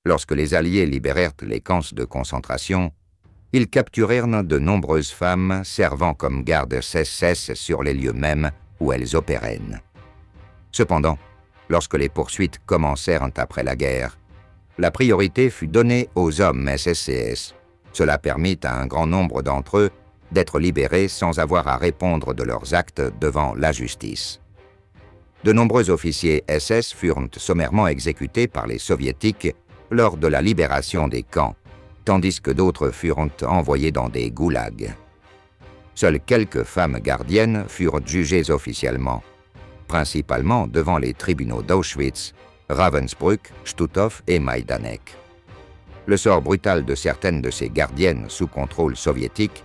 Lorsque les Alliés libérèrent les camps de concentration, ils capturèrent de nombreuses femmes servant comme gardes SS sur les lieux mêmes où elles opéraient. Cependant, lorsque les poursuites commencèrent après la guerre, la priorité fut donnée aux hommes SSCS. Cela permit à un grand nombre d'entre eux d'être libérés sans avoir à répondre de leurs actes devant la justice. De nombreux officiers SS furent sommairement exécutés par les Soviétiques lors de la libération des camps, tandis que d'autres furent envoyés dans des goulags. Seules quelques femmes gardiennes furent jugées officiellement, principalement devant les tribunaux d'Auschwitz, Ravensbrück, Stutthof et Majdanek. Le sort brutal de certaines de ces gardiennes sous contrôle soviétique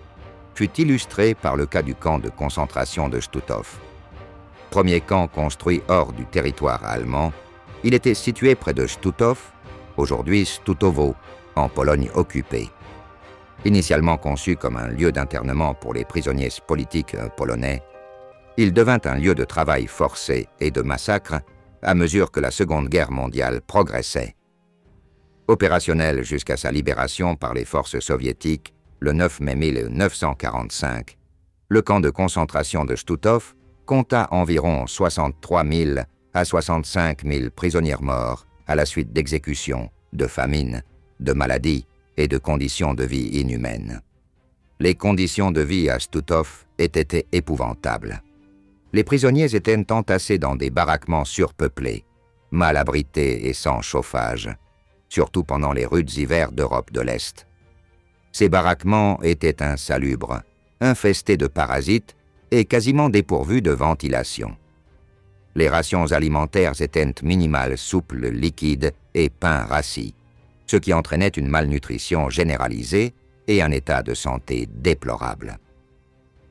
fut illustré par le cas du camp de concentration de Stutthof. Premier camp construit hors du territoire allemand, il était situé près de Stutthof, aujourd'hui Stutowo, en Pologne occupée. Initialement conçu comme un lieu d'internement pour les prisonniers politiques polonais, il devint un lieu de travail forcé et de massacre à mesure que la Seconde Guerre mondiale progressait. Opérationnel jusqu'à sa libération par les forces soviétiques le 9 mai 1945, le camp de concentration de Stutthof compta environ 63 000 à 65 000 prisonniers morts à la suite d'exécutions, de famines, de maladies et de conditions de vie inhumaines. Les conditions de vie à Stutthof étaient épouvantables. Les prisonniers étaient entassés dans des baraquements surpeuplés, mal abrités et sans chauffage, surtout pendant les rudes hivers d'Europe de l'Est. Ces baraquements étaient insalubres, infestés de parasites et quasiment dépourvus de ventilation. Les rations alimentaires étaient minimales, souples, liquides et pain rassis, ce qui entraînait une malnutrition généralisée et un état de santé déplorable.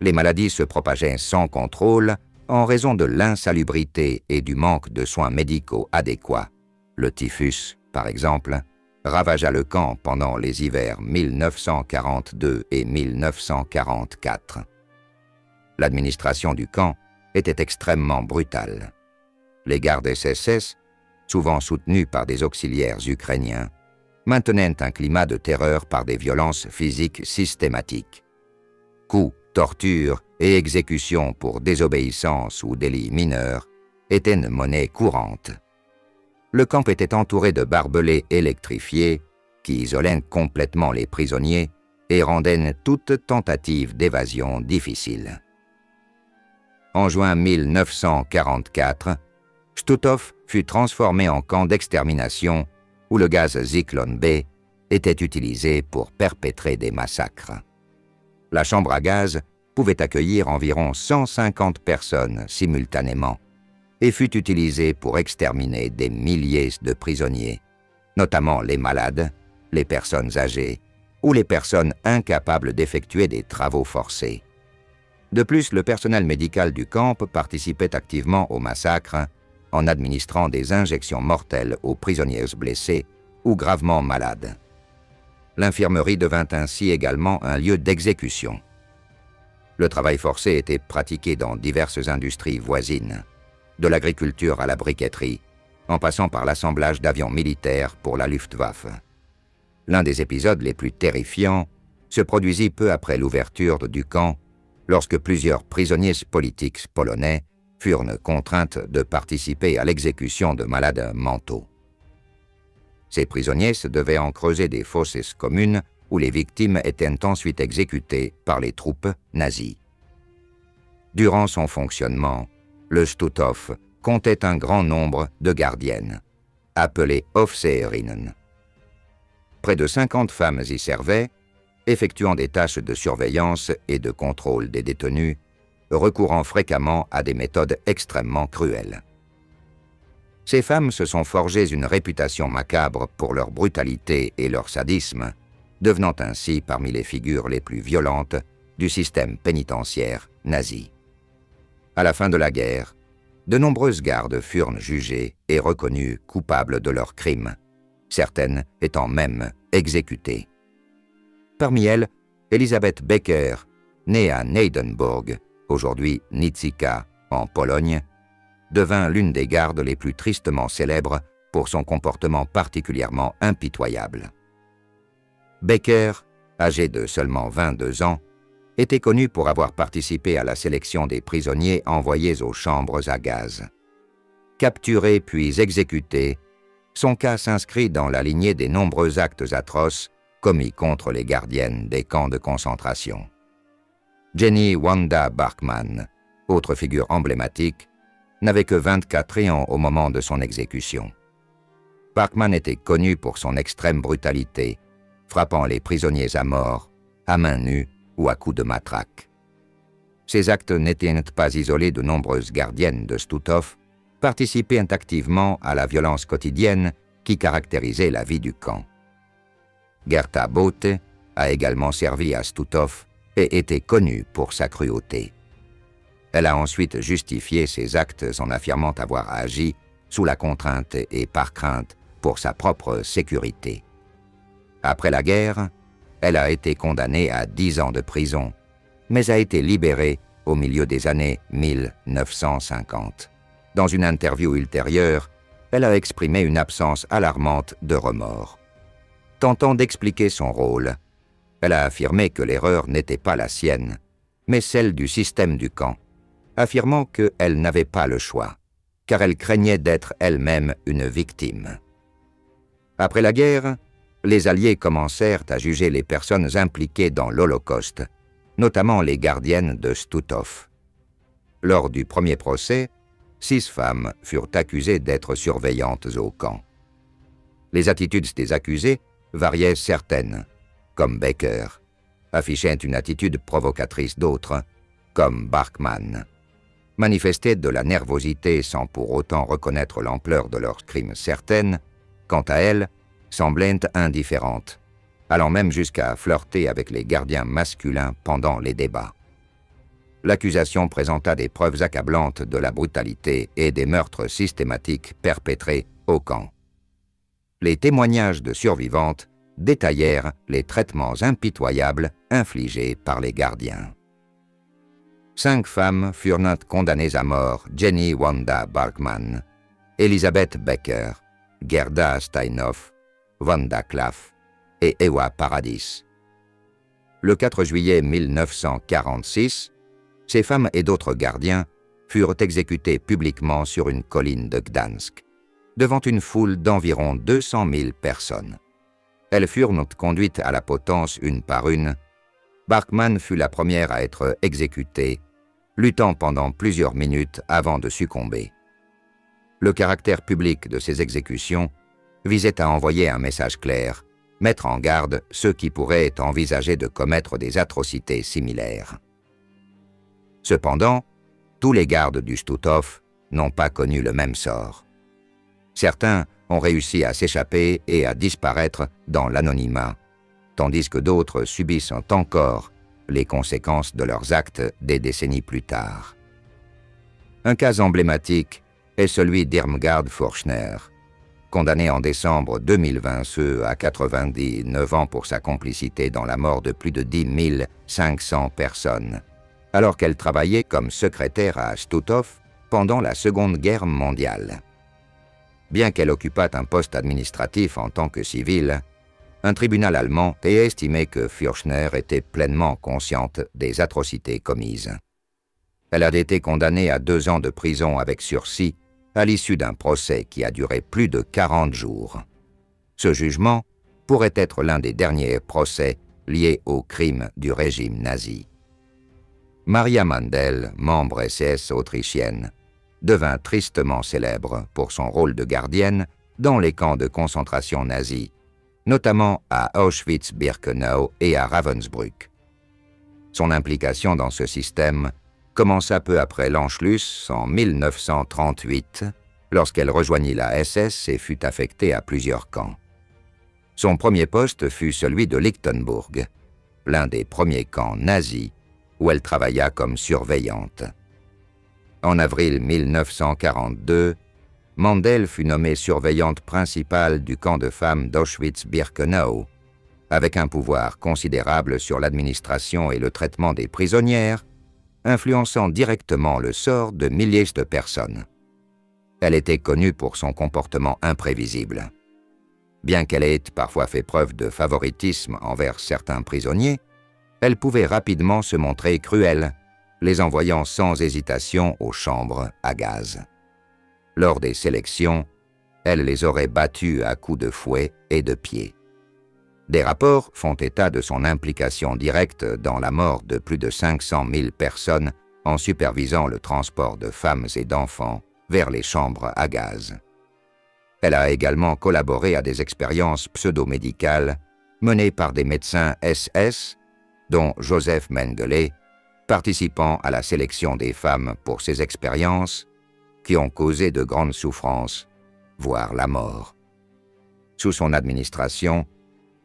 Les maladies se propageaient sans contrôle en raison de l'insalubrité et du manque de soins médicaux adéquats. Le typhus, par exemple, ravagea le camp pendant les hivers 1942 et 1944. L'administration du camp était extrêmement brutale. Les gardes SS, souvent soutenus par des auxiliaires ukrainiens, maintenaient un climat de terreur par des violences physiques systématiques. Coups, tortures et exécutions pour désobéissance ou délits mineurs étaient une monnaie courante. Le camp était entouré de barbelés électrifiés qui isolaient complètement les prisonniers et rendaient toute tentative d'évasion difficile. En juin 1944, Stutthof fut transformé en camp d'extermination où le gaz Zyklon B était utilisé pour perpétrer des massacres. La chambre à gaz pouvait accueillir environ 150 personnes simultanément et fut utilisée pour exterminer des milliers de prisonniers, notamment les malades, les personnes âgées ou les personnes incapables d'effectuer des travaux forcés. De plus, le personnel médical du camp participait activement au massacre en administrant des injections mortelles aux prisonniers blessés ou gravement malades. L'infirmerie devint ainsi également un lieu d'exécution. Le travail forcé était pratiqué dans diverses industries voisines, de l'agriculture à la briqueterie, en passant par l'assemblage d'avions militaires pour la Luftwaffe. L'un des épisodes les plus terrifiants se produisit peu après l'ouverture du camp, lorsque plusieurs prisonniers politiques polonais furent contraints de participer à l'exécution de malades mentaux. Ces prisonniers devaient en creuser des fosses communes où les victimes étaient ensuite exécutées par les troupes nazies. Durant son fonctionnement, le Stutthof comptait un grand nombre de gardiennes, appelées Aufseherinnen. Près de 50 femmes y servaient, effectuant des tâches de surveillance et de contrôle des détenus, recourant fréquemment à des méthodes extrêmement cruelles. Ces femmes se sont forgées une réputation macabre pour leur brutalité et leur sadisme, devenant ainsi parmi les figures les plus violentes du système pénitentiaire nazi. À la fin de la guerre, de nombreuses gardes furent jugées et reconnues coupables de leurs crimes, certaines étant même exécutées. Parmi elles, Elisabeth Becker, née à Neidenburg, aujourd'hui Nizyka, en Pologne, devint l'une des gardes les plus tristement célèbres pour son comportement particulièrement impitoyable. Becker, âgé de seulement 22 ans, était connu pour avoir participé à la sélection des prisonniers envoyés aux chambres à gaz. Capturé puis exécuté, son cas s'inscrit dans la lignée des nombreux actes atroces commis contre les gardiennes des camps de concentration. Jenny Wanda Bachmann, autre figure emblématique, n'avait que 24 ans au moment de son exécution. Bachmann était connu pour son extrême brutalité, frappant les prisonniers à mort, à main nue ou à coups de matraque. Ces actes n'étaient pas isolés de nombreuses gardiennes de Stutthof, participaient activement à la violence quotidienne qui caractérisait la vie du camp. Gerta Bothe a également servi à Stutthof et était connue pour sa cruauté. Elle a ensuite justifié ses actes en affirmant avoir agi sous la contrainte et par crainte pour sa propre sécurité. Après la guerre, elle a été condamnée à 10 ans de prison, mais a été libérée au milieu des années 1950. Dans une interview ultérieure, elle a exprimé une absence alarmante de remords. Tentant d'expliquer son rôle, elle a affirmé que l'erreur n'était pas la sienne, mais celle du système du camp, affirmant qu'elle n'avait pas le choix, car elle craignait d'être elle-même une victime. Après la guerre, les Alliés commencèrent à juger les personnes impliquées dans l'Holocauste, notamment les gardiennes de Stutthof. Lors du premier procès, 6 femmes furent accusées d'être surveillantes au camp. Les attitudes des accusés variaient certaines, comme Becker, affichaient une attitude provocatrice d'autres, comme Bachmann, manifestaient de la nervosité sans pour autant reconnaître l'ampleur de leurs crimes certaines, quant à elles, semblaient indifférentes, allant même jusqu'à flirter avec les gardiens masculins pendant les débats. L'accusation présenta des preuves accablantes de la brutalité et des meurtres systématiques perpétrés au camp. Les témoignages de survivantes détaillèrent les traitements impitoyables infligés par les gardiens. 5 femmes furent condamnées à mort: Jenny Wanda Bachmann, Elisabeth Becker, Gerda Steinhoff, Wanda Klaff et Ewa Paradis. Le 4 juillet 1946, ces femmes et d'autres gardiens furent exécutés publiquement sur une colline de Gdansk, devant une foule d'environ 200 000 personnes. Elles furent conduites à la potence une par une. Bachmann fut la première à être exécutée, luttant pendant plusieurs minutes avant de succomber. Le caractère public de ces exécutions visait à envoyer un message clair, mettre en garde ceux qui pourraient envisager de commettre des atrocités similaires. Cependant, tous les gardes du Stutthof n'ont pas connu le même sort. Certains ont réussi à s'échapper et à disparaître dans l'anonymat, tandis que d'autres subissent encore les conséquences de leurs actes des décennies plus tard. Un cas emblématique est celui d'Irmgard Furchner, condamné en décembre 2020 à 99 ans pour sa complicité dans la mort de plus de 10 500 personnes, alors qu'elle travaillait comme secrétaire à Stutthof pendant la Seconde Guerre mondiale. Bien qu'elle occupât un poste administratif en tant que civile, un tribunal allemand a estimé que Furchner était pleinement consciente des atrocités commises. Elle a été condamnée à 2 ans de prison avec sursis à l'issue d'un procès qui a duré plus de 40 jours. Ce jugement pourrait être l'un des derniers procès liés aux crimes du régime nazi. Maria Mandel, membre SS autrichienne, devint tristement célèbre pour son rôle de gardienne dans les camps de concentration nazis, notamment à Auschwitz-Birkenau et à Ravensbrück. Son implication dans ce système commença peu après l'Anschluss en 1938, lorsqu'elle rejoignit la SS et fut affectée à plusieurs camps. Son premier poste fut celui de Lichtenburg, l'un des premiers camps nazis où elle travailla comme surveillante. En avril 1942, Mandel fut nommée surveillante principale du camp de femmes d'Auschwitz-Birkenau, avec un pouvoir considérable sur l'administration et le traitement des prisonnières, influençant directement le sort de milliers de personnes. Elle était connue pour son comportement imprévisible. Bien qu'elle ait parfois fait preuve de favoritisme envers certains prisonniers, elle pouvait rapidement se montrer cruelle, les envoyant sans hésitation aux chambres à gaz. Lors des sélections, elle les aurait battus à coups de fouet et de pied. Des rapports font état de son implication directe dans la mort de plus de 500 000 personnes en supervisant le transport de femmes et d'enfants vers les chambres à gaz. Elle a également collaboré à des expériences pseudo-médicales menées par des médecins SS, dont Joseph Mengele, participant à la sélection des femmes pour ces expériences qui ont causé de grandes souffrances, voire la mort. Sous son administration,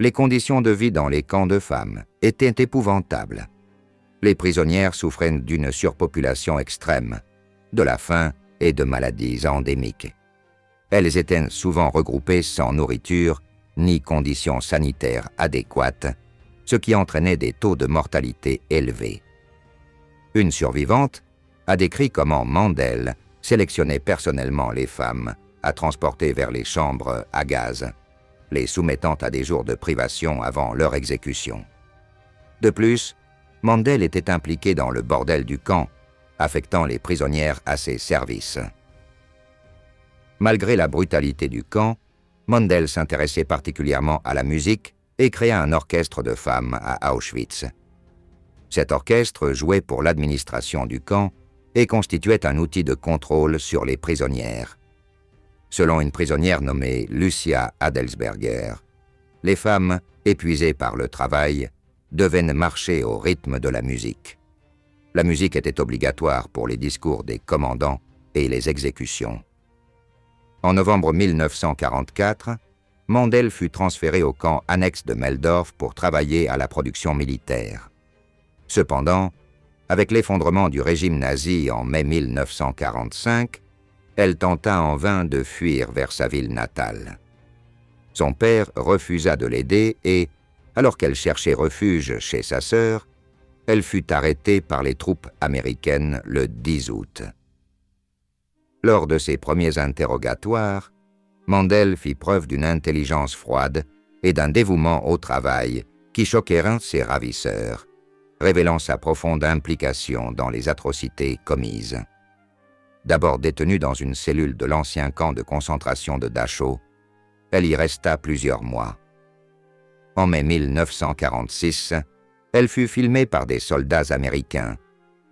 les conditions de vie dans les camps de femmes étaient épouvantables. Les prisonnières souffraient d'une surpopulation extrême, de la faim et de maladies endémiques. Elles étaient souvent regroupées sans nourriture ni conditions sanitaires adéquates, ce qui entraînait des taux de mortalité élevés. Une survivante a décrit comment Mandel sélectionnait personnellement les femmes à transporter vers les chambres à gaz, les soumettant à des jours de privation avant leur exécution. De plus, Mandel était impliqué dans le bordel du camp, affectant les prisonnières à ses services. Malgré la brutalité du camp, Mandel s'intéressait particulièrement à la musique et créa un orchestre de femmes à Auschwitz. Cet orchestre jouait pour l'administration du camp et constituait un outil de contrôle sur les prisonnières. Selon une prisonnière nommée Lucia Adelsberger, les femmes, épuisées par le travail, devaient marcher au rythme de la musique. La musique était obligatoire pour les discours des commandants et les exécutions. En novembre 1944, Mandel fut transféré au camp annexe de Meldorf pour travailler à la production militaire. Cependant, avec l'effondrement du régime nazi en mai 1945, elle tenta en vain de fuir vers sa ville natale. Son père refusa de l'aider et, alors qu'elle cherchait refuge chez sa sœur, elle fut arrêtée par les troupes américaines le 10 août. Lors de ses premiers interrogatoires, Mandel fit preuve d'une intelligence froide et d'un dévouement au travail qui choquèrent ses ravisseurs, révélant sa profonde implication dans les atrocités commises. D'abord détenue dans une cellule de l'ancien camp de concentration de Dachau, elle y resta plusieurs mois. En mai 1946, elle fut filmée par des soldats américains,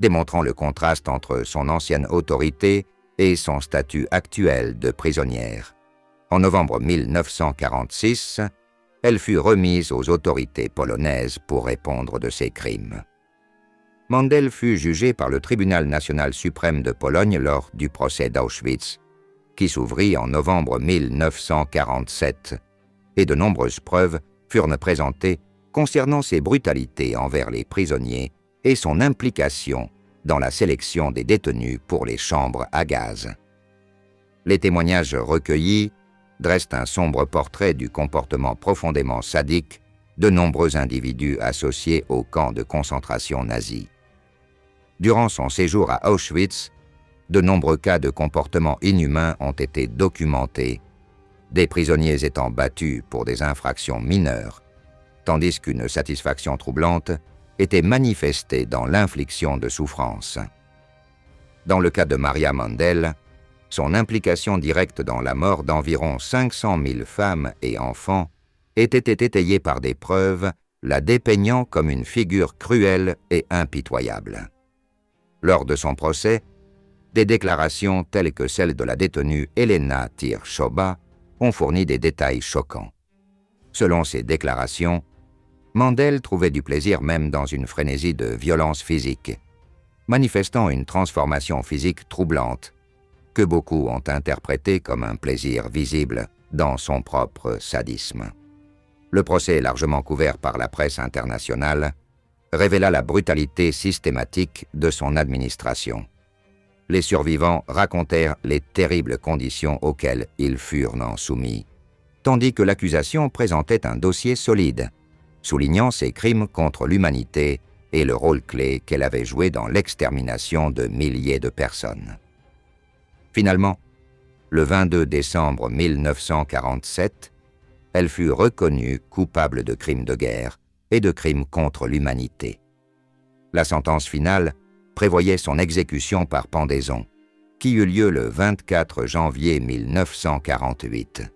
démontrant le contraste entre son ancienne autorité et son statut actuel de prisonnière. En novembre 1946, elle fut remise aux autorités polonaises pour répondre de ses crimes. Mandel fut jugée par le Tribunal national suprême de Pologne lors du procès d'Auschwitz, qui s'ouvrit en novembre 1947, et de nombreuses preuves furent présentées concernant ses brutalités envers les prisonniers et son implication dans la sélection des détenus pour les chambres à gaz. Les témoignages recueillis dressent un sombre portrait du comportement profondément sadique de nombreux individus associés au camp de concentration nazi. Durant son séjour à Auschwitz, de nombreux cas de comportement inhumain ont été documentés, des prisonniers étant battus pour des infractions mineures, tandis qu'une satisfaction troublante était manifestée dans l'infliction de souffrances. Dans le cas de Maria Mandel, son implication directe dans la mort d'environ 500 000 femmes et enfants était étayée par des preuves la dépeignant comme une figure cruelle et impitoyable. Lors de son procès, des déclarations telles que celle de la détenue Elena Tir-Shoba ont fourni des détails choquants. Selon ces déclarations, Mandel trouvait du plaisir même dans une frénésie de violence physique, manifestant une transformation physique troublante, que beaucoup ont interprétée comme un plaisir visible dans son propre sadisme. Le procès, largement couvert par la presse internationale, révéla la brutalité systématique de son administration. Les survivants racontèrent les terribles conditions auxquelles ils furent soumis, tandis que l'accusation présentait un dossier solide, soulignant ses crimes contre l'humanité et le rôle clé qu'elle avait joué dans l'extermination de milliers de personnes. Finalement, le 22 décembre 1947, elle fut reconnue coupable de crimes de guerre et de crimes contre l'humanité. La sentence finale prévoyait son exécution par pendaison, qui eut lieu le 24 janvier 1948.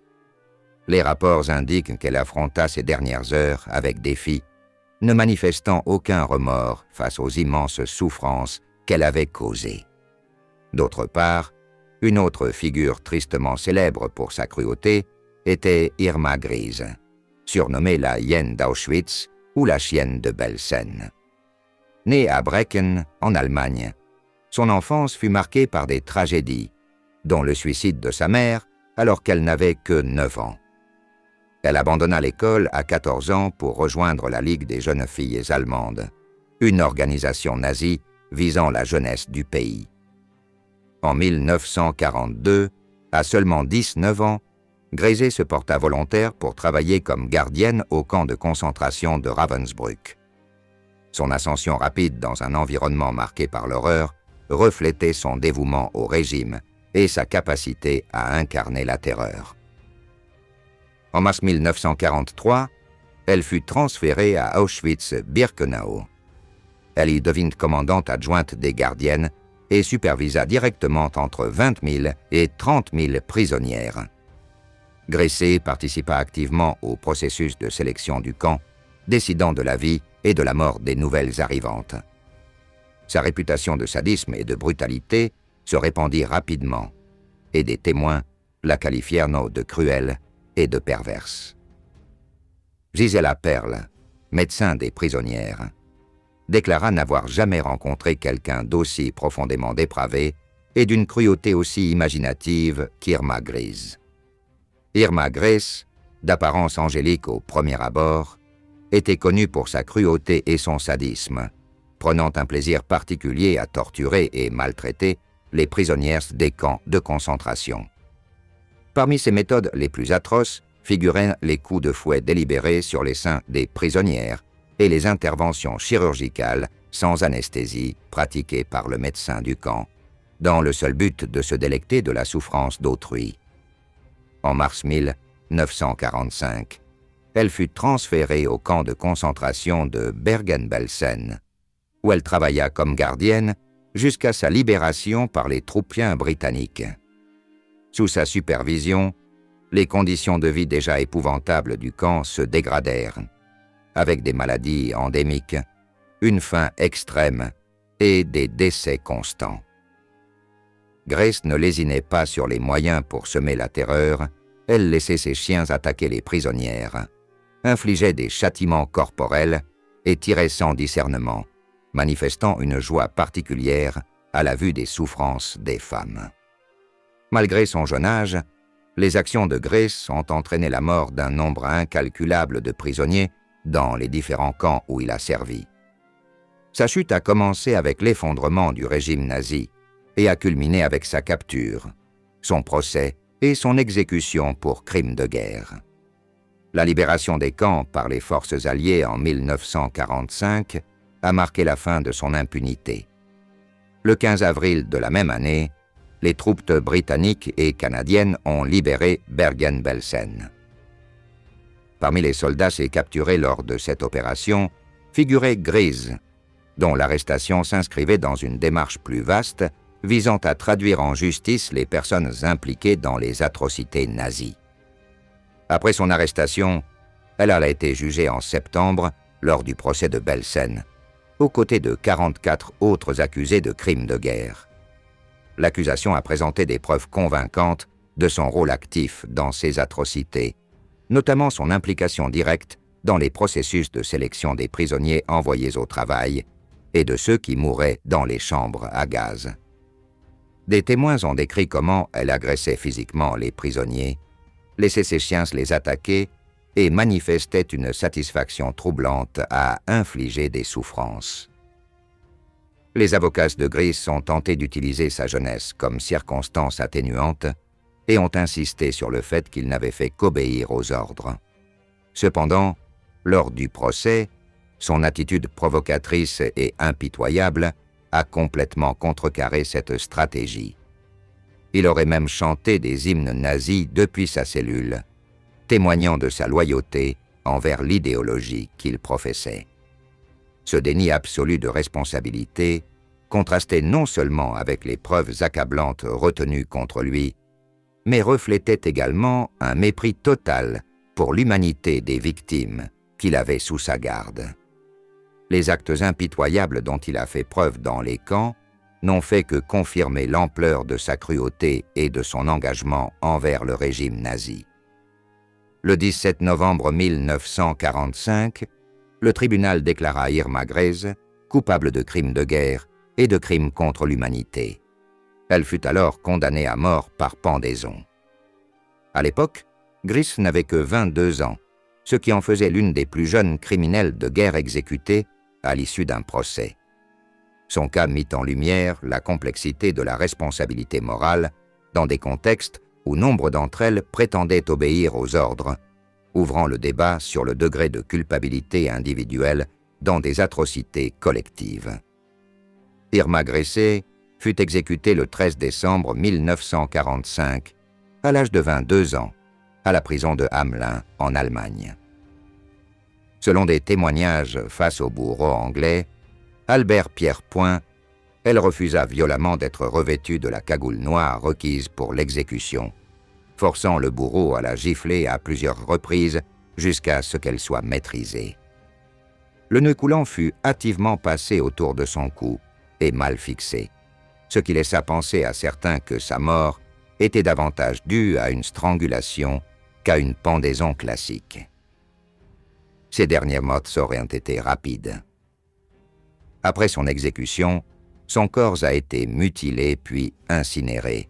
Les rapports indiquent qu'elle affronta ces dernières heures avec défi, ne manifestant aucun remords face aux immenses souffrances qu'elle avait causées. D'autre part, une autre figure tristement célèbre pour sa cruauté était Irma Gries, surnommée la hyène d'Auschwitz ou la chienne de Belsen. Née à Brecken, en Allemagne, son enfance fut marquée par des tragédies, dont le suicide de sa mère alors qu'elle n'avait que 9 ans. Elle abandonna l'école à 14 ans pour rejoindre la Ligue des jeunes filles allemandes, une organisation nazie visant la jeunesse du pays. En 1942, à seulement 19 ans, Grézé se porta volontaire pour travailler comme gardienne au camp de concentration de Ravensbrück. Son ascension rapide dans un environnement marqué par l'horreur reflétait son dévouement au régime et sa capacité à incarner la terreur. En mars 1943, elle fut transférée à Auschwitz-Birkenau. Elle y devint commandante adjointe des gardiennes et supervisa directement entre 20 000 et 30 000 prisonnières. Grézé participa activement au processus de sélection du camp, décidant de la vie et de la mort des nouvelles arrivantes. Sa réputation de sadisme et de brutalité se répandit rapidement, et des témoins la qualifièrent de cruelle et de perverse. Gisela Perl, médecin des prisonnières, déclara n'avoir jamais rencontré quelqu'un d'aussi profondément dépravé et d'une cruauté aussi imaginative qu'Irma Gries. Irma Gries, d'apparence angélique au premier abord, était connue pour sa cruauté et son sadisme, prenant un plaisir particulier à torturer et maltraiter les prisonnières des camps de concentration. Parmi ses méthodes les plus atroces figuraient les coups de fouet délibérés sur les seins des prisonnières et les interventions chirurgicales sans anesthésie pratiquées par le médecin du camp, dans le seul but de se délecter de la souffrance d'autrui. En mars 1945, elle fut transférée au camp de concentration de Bergen-Belsen, où elle travailla comme gardienne jusqu'à sa libération par les troupiens britanniques. Sous sa supervision, les conditions de vie déjà épouvantables du camp se dégradèrent, avec des maladies endémiques, une faim extrême et des décès constants. Grace ne lésinait pas sur les moyens pour semer la terreur, elle laissait ses chiens attaquer les prisonnières, infligeait des châtiments corporels et tirait sans discernement, manifestant une joie particulière à la vue des souffrances des femmes. Malgré son jeune âge, les actions de Grace ont entraîné la mort d'un nombre incalculable de prisonniers dans les différents camps où il a servi. Sa chute a commencé avec l'effondrement du régime nazi et a culminé avec sa capture, son procès et son exécution pour crimes de guerre. La libération des camps par les forces alliées en 1945 a marqué la fin de son impunité. Le 15 avril de la même année, les troupes britanniques et canadiennes ont libéré Bergen-Belsen. Parmi les soldats capturés lors de cette opération figurait Gries, dont l'arrestation s'inscrivait dans une démarche plus vaste visant à traduire en justice les personnes impliquées dans les atrocités nazies. Après son arrestation, elle a été jugée en septembre lors du procès de Belsen, aux côtés de 44 autres accusés de crimes de guerre. L'accusation a présenté des preuves convaincantes de son rôle actif dans ces atrocités, notamment son implication directe dans les processus de sélection des prisonniers envoyés au travail et de ceux qui mouraient dans les chambres à gaz. Des témoins ont décrit comment elle agressait physiquement les prisonniers, laissait ses chiens les attaquer et manifestait une satisfaction troublante à infliger des souffrances. Les avocats de Gries ont tenté d'utiliser sa jeunesse comme circonstance atténuante et ont insisté sur le fait qu'il n'avait fait qu'obéir aux ordres. Cependant, lors du procès, son attitude provocatrice et impitoyable a complètement contrecarré cette stratégie. Il aurait même chanté des hymnes nazis depuis sa cellule, témoignant de sa loyauté envers l'idéologie qu'il professait. Ce déni absolu de responsabilité contrastait non seulement avec les preuves accablantes retenues contre lui, mais reflétait également un mépris total pour l'humanité des victimes qu'il avait sous sa garde. Les actes impitoyables dont il a fait preuve dans les camps n'ont fait que confirmer l'ampleur de sa cruauté et de son engagement envers le régime nazi. Le 17 novembre 1945, le tribunal déclara Irma Grese coupable de crimes de guerre et de crimes contre l'humanité. Elle fut alors condamnée à mort par pendaison. À l'époque, Grese n'avait que 22 ans, ce qui en faisait l'une des plus jeunes criminelles de guerre exécutées à l'issue d'un procès. Son cas mit en lumière la complexité de la responsabilité morale dans des contextes où nombre d'entre elles prétendaient obéir aux ordres, ouvrant le débat sur le degré de culpabilité individuelle dans des atrocités collectives. Irma Grese fut exécutée le 13 décembre 1945, à l'âge de 22 ans, à la prison de Hamelin, en Allemagne. Selon des témoignages face au bourreau anglais, Albert Pierrepoint, elle refusa violemment d'être revêtue de la cagoule noire requise pour l'exécution, forçant le bourreau à la gifler à plusieurs reprises jusqu'à ce qu'elle soit maîtrisée. Le nœud coulant fut hâtivement passé autour de son cou et mal fixé, ce qui laissa penser à certains que sa mort était davantage due à une strangulation qu'à une pendaison classique. Ses derniers mots auraient été rapides. Après son exécution, son corps a été mutilé puis incinéré,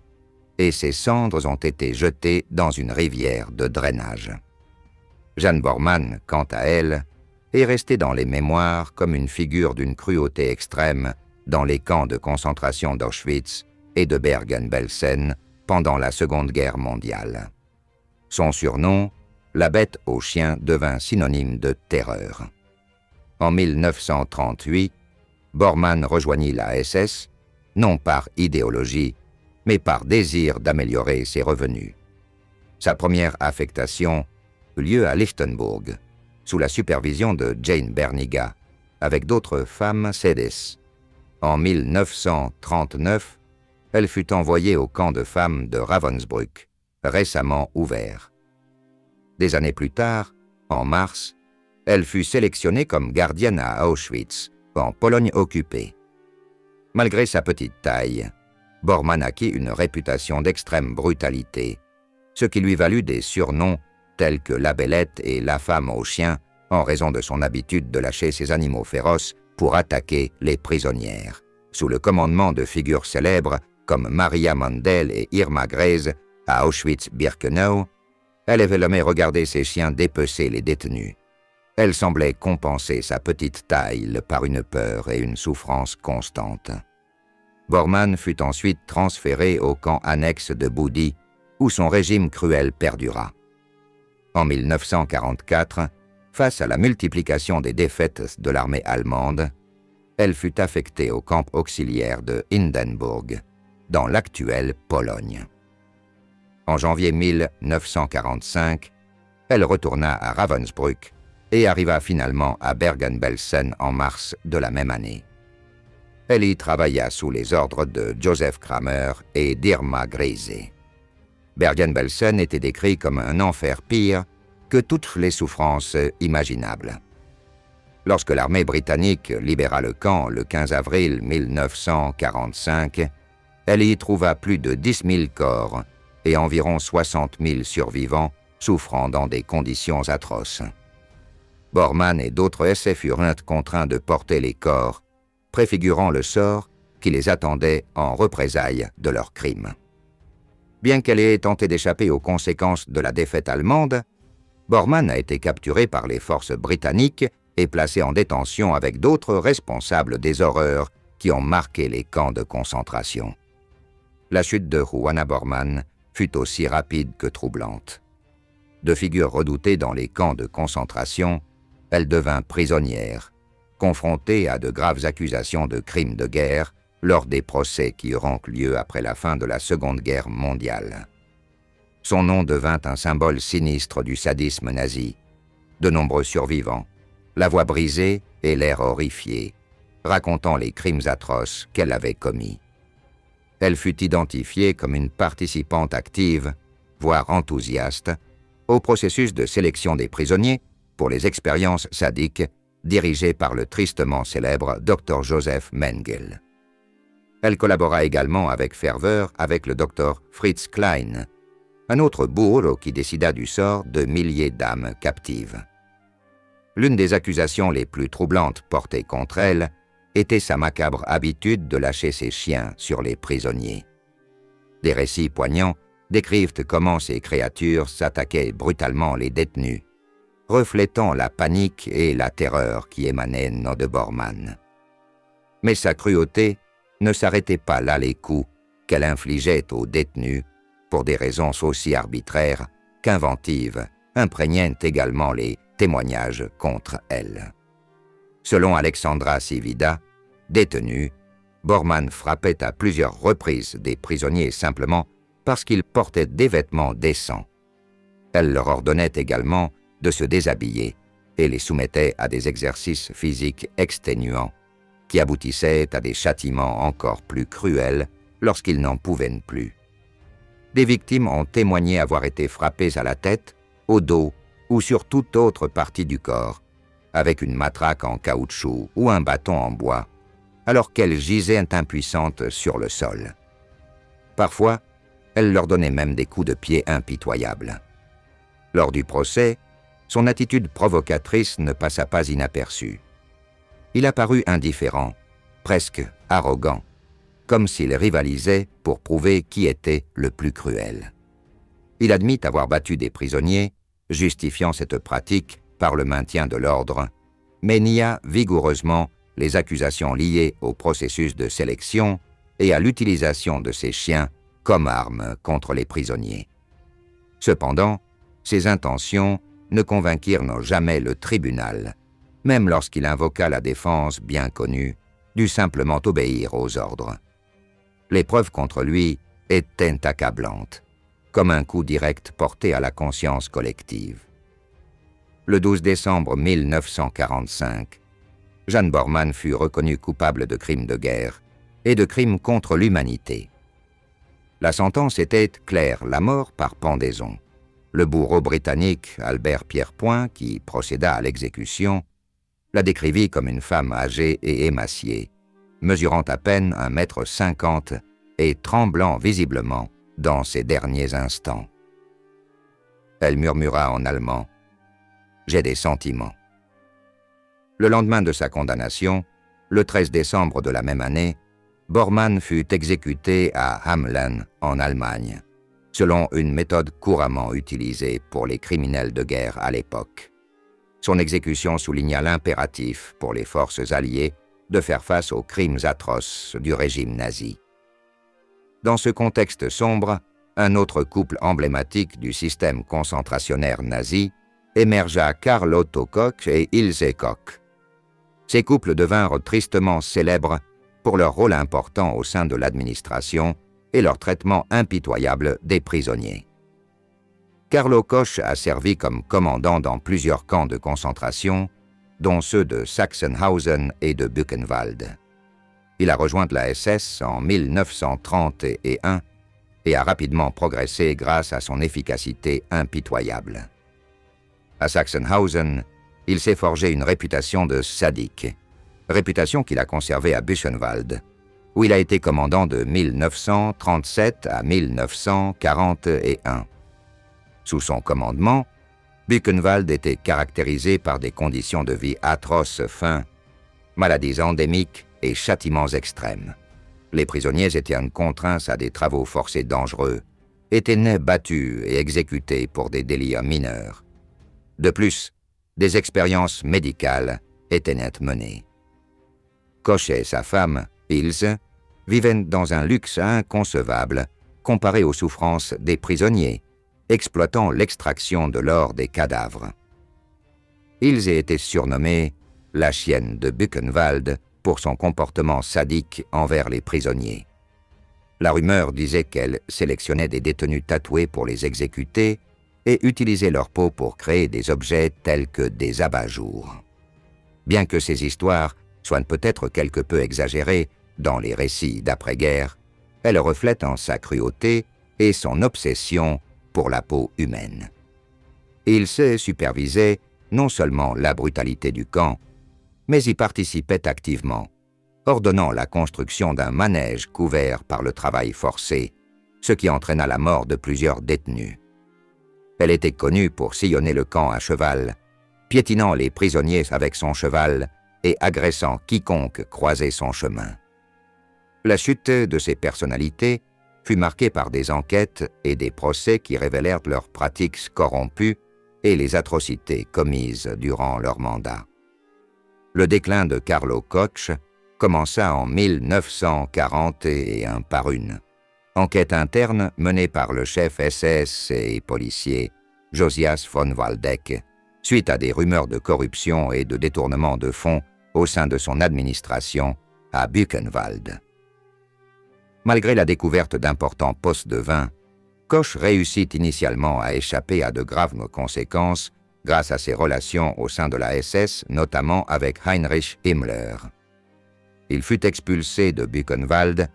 et ses cendres ont été jetées dans une rivière de drainage. Jeanne Bormann, quant à elle, est restée dans les mémoires comme une figure d'une cruauté extrême dans les camps de concentration d'Auschwitz et de Bergen-Belsen pendant la Seconde Guerre mondiale. Son surnom, la bête aux chiens, devint synonyme de terreur. En 1938, Bormann rejoignit la SS, non par idéologie, mais par désir d'améliorer ses revenus. Sa première affectation eut lieu à Lichtenburg, sous la supervision de Jane Berniga, avec d'autres femmes Sedes. En 1939, elle fut envoyée au camp de femmes de Ravensbrück, récemment ouvert. Des années plus tard, en mars, elle fut sélectionnée comme gardienne à Auschwitz, en Pologne occupée. Malgré sa petite taille, Bormann acquit une réputation d'extrême brutalité, ce qui lui valut des surnoms tels que la Belette et la femme aux chiens en raison de son habitude de lâcher ses animaux féroces pour attaquer les prisonnières. Sous le commandement de figures célèbres comme Maria Mandel et Irma Grese à Auschwitz-Birkenau, elle avait jamais regardé ses chiens dépecer les détenus. Elle semblait compenser sa petite taille par une peur et une souffrance constantes. Bormann fut ensuite transféré au camp annexe de Boudy, où son régime cruel perdura. En 1944, face à la multiplication des défaites de l'armée allemande, elle fut affectée au camp auxiliaire de Hindenburg, dans l'actuelle Pologne. En janvier 1945, elle retourna à Ravensbrück et arriva finalement à Bergen-Belsen en mars de la même année. Elle y travailla sous les ordres de Joseph Kramer et d'Irma Grese. Bergen-Belsen était décrit comme un enfer pire que toutes les souffrances imaginables. Lorsque l'armée britannique libéra le camp le 15 avril 1945, elle y trouva plus de 10 000 corps et environ 60 000 survivants souffrant dans des conditions atroces. Bormann et d'autres SF furent contraints de porter les corps, préfigurant le sort qui les attendait en représailles de leurs crimes. Bien qu'elle ait tenté d'échapper aux conséquences de la défaite allemande, Bormann a été capturée par les forces britanniques et placée en détention avec d'autres responsables des horreurs qui ont marqué les camps de concentration. La chute de Juana Bormann fut aussi rapide que troublante. De figure redoutée dans les camps de concentration, elle devint prisonnière, confrontée à de graves accusations de crimes de guerre lors des procès qui auront lieu après la fin de la Seconde Guerre mondiale. Son nom devint un symbole sinistre du sadisme nazi. De nombreux survivants, la voix brisée et l'air horrifié, racontant les crimes atroces qu'elle avait commis. Elle fut identifiée comme une participante active, voire enthousiaste, au processus de sélection des prisonniers pour les expériences sadiques dirigé par le tristement célèbre Dr Joseph Mengele. Elle collabora également avec ferveur avec le Dr Fritz Klein, un autre bourreau qui décida du sort de milliers d'âmes captives. L'une des accusations les plus troublantes portées contre elle était sa macabre habitude de lâcher ses chiens sur les prisonniers. Des récits poignants décrivent comment ces créatures s'attaquaient brutalement les détenus, reflétant la panique et la terreur qui émanaient de Bormann. Mais sa cruauté ne s'arrêtait pas là les coups qu'elle infligeait aux détenus pour des raisons aussi arbitraires qu'inventives, imprégnant également les témoignages contre elle. Selon Alexandra Sivida, détenue, Bormann frappait à plusieurs reprises des prisonniers simplement parce qu'ils portaient des vêtements décents. Elle leur ordonnait également de se déshabiller et les soumettait à des exercices physiques exténuants qui aboutissaient à des châtiments encore plus cruels lorsqu'ils n'en pouvaient plus. Des victimes ont témoigné avoir été frappées à la tête, au dos ou sur toute autre partie du corps, avec une matraque en caoutchouc ou un bâton en bois, alors qu'elles gisaient impuissantes sur le sol. Parfois, elle leur donnait même des coups de pied impitoyables. Lors du procès, son attitude provocatrice ne passa pas inaperçue. Il apparut indifférent, presque arrogant, comme s'il rivalisait pour prouver qui était le plus cruel. Il admit avoir battu des prisonniers, justifiant cette pratique par le maintien de l'ordre, mais nia vigoureusement les accusations liées au processus de sélection et à l'utilisation de ses chiens comme arme contre les prisonniers. Cependant, ses intentions ne convainquirent jamais le tribunal, même lorsqu'il invoqua la défense bien connue du simplement obéir aux ordres. Les preuves contre lui étaient accablantes, comme un coup direct porté à la conscience collective. Le 12 décembre 1945, Jeanne Bormann fut reconnue coupable de crimes de guerre et de crimes contre l'humanité. La sentence était claire, la mort par pendaison. Le bourreau britannique Albert Pierrepoint, qui procéda à l'exécution, la décrivit comme une femme âgée et émaciée, mesurant à peine 1,50 m et tremblant visiblement dans ses derniers instants. Elle murmura en allemand « J'ai des sentiments ». Le lendemain de sa condamnation, le 13 décembre de la même année, Bormann fut exécuté à Hamelin, en Allemagne, selon une méthode couramment utilisée pour les criminels de guerre à l'époque. Son exécution souligna l'impératif pour les forces alliées de faire face aux crimes atroces du régime nazi. Dans ce contexte sombre, un autre couple emblématique du système concentrationnaire nazi émergea, Karl Otto Koch et Ilse Koch. Ces couples devinrent tristement célèbres pour leur rôle important au sein de l'administration et leur traitement impitoyable des prisonniers. Carlo Koch a servi comme commandant dans plusieurs camps de concentration, dont ceux de Sachsenhausen et de Buchenwald. Il a rejoint la SS en 1931 et a rapidement progressé grâce à son efficacité impitoyable. À Sachsenhausen, il s'est forgé une réputation de sadique, réputation qu'il a conservée à Buchenwald, où il a été commandant de 1937 à 1941. Sous son commandement, Buchenwald était caractérisé par des conditions de vie atroces, faim, maladies endémiques et châtiments extrêmes. Les prisonniers étaient contraints à des travaux forcés dangereux, étaient nés battus et exécutés pour des délits mineurs. De plus, des expériences médicales étaient nettes menées. Koch et sa femme, Ilse, vivaient dans un luxe inconcevable comparé aux souffrances des prisonniers, exploitant l'extraction de l'or des cadavres. Ilse était surnommée la chienne de Buchenwald pour son comportement sadique envers les prisonniers. La rumeur disait qu'elle sélectionnait des détenus tatoués pour les exécuter et utilisait leur peau pour créer des objets tels que des abat-jours. Bien que ces histoires soient peut-être quelque peu exagérées dans les récits d'après-guerre, elles reflètent en sa cruauté et son obsession pour la peau humaine. Il sait superviser non seulement la brutalité du camp, mais y participait activement, ordonnant la construction d'un manège couvert par le travail forcé, ce qui entraîna la mort de plusieurs détenus. Elle était connue pour sillonner le camp à cheval, piétinant les prisonniers avec son cheval et agressant quiconque croisait son chemin. La chute de ces personnalités fut marquée par des enquêtes et des procès qui révélèrent leurs pratiques corrompues et les atrocités commises durant leur mandat. Le déclin de Carlo Koch commença en 1941 par une enquête interne menée par le chef SS et policier Josias von Waldeck, suite à des rumeurs de corruption et de détournement de fonds au sein de son administration à Buchenwald. Malgré la découverte d'importants postes de vin, Koch réussit initialement à échapper à de graves conséquences grâce à ses relations au sein de la SS, notamment avec Heinrich Himmler. Il fut expulsé de Buchenwald,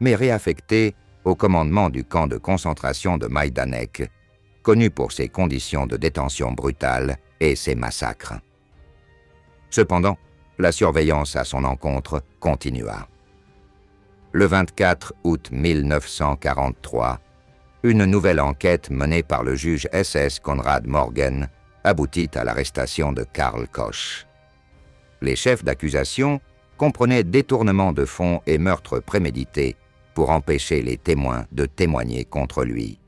mais réaffecté au commandement du camp de concentration de Majdanek, connu pour ses conditions de détention brutales et ses massacres. Cependant, la surveillance à son encontre continua. Le 24 août 1943, une nouvelle enquête menée par le juge SS Konrad Morgen aboutit à l'arrestation de Karl Koch. Les chefs d'accusation comprenaient détournement de fonds et meurtre prémédité pour empêcher les témoins de témoigner contre lui.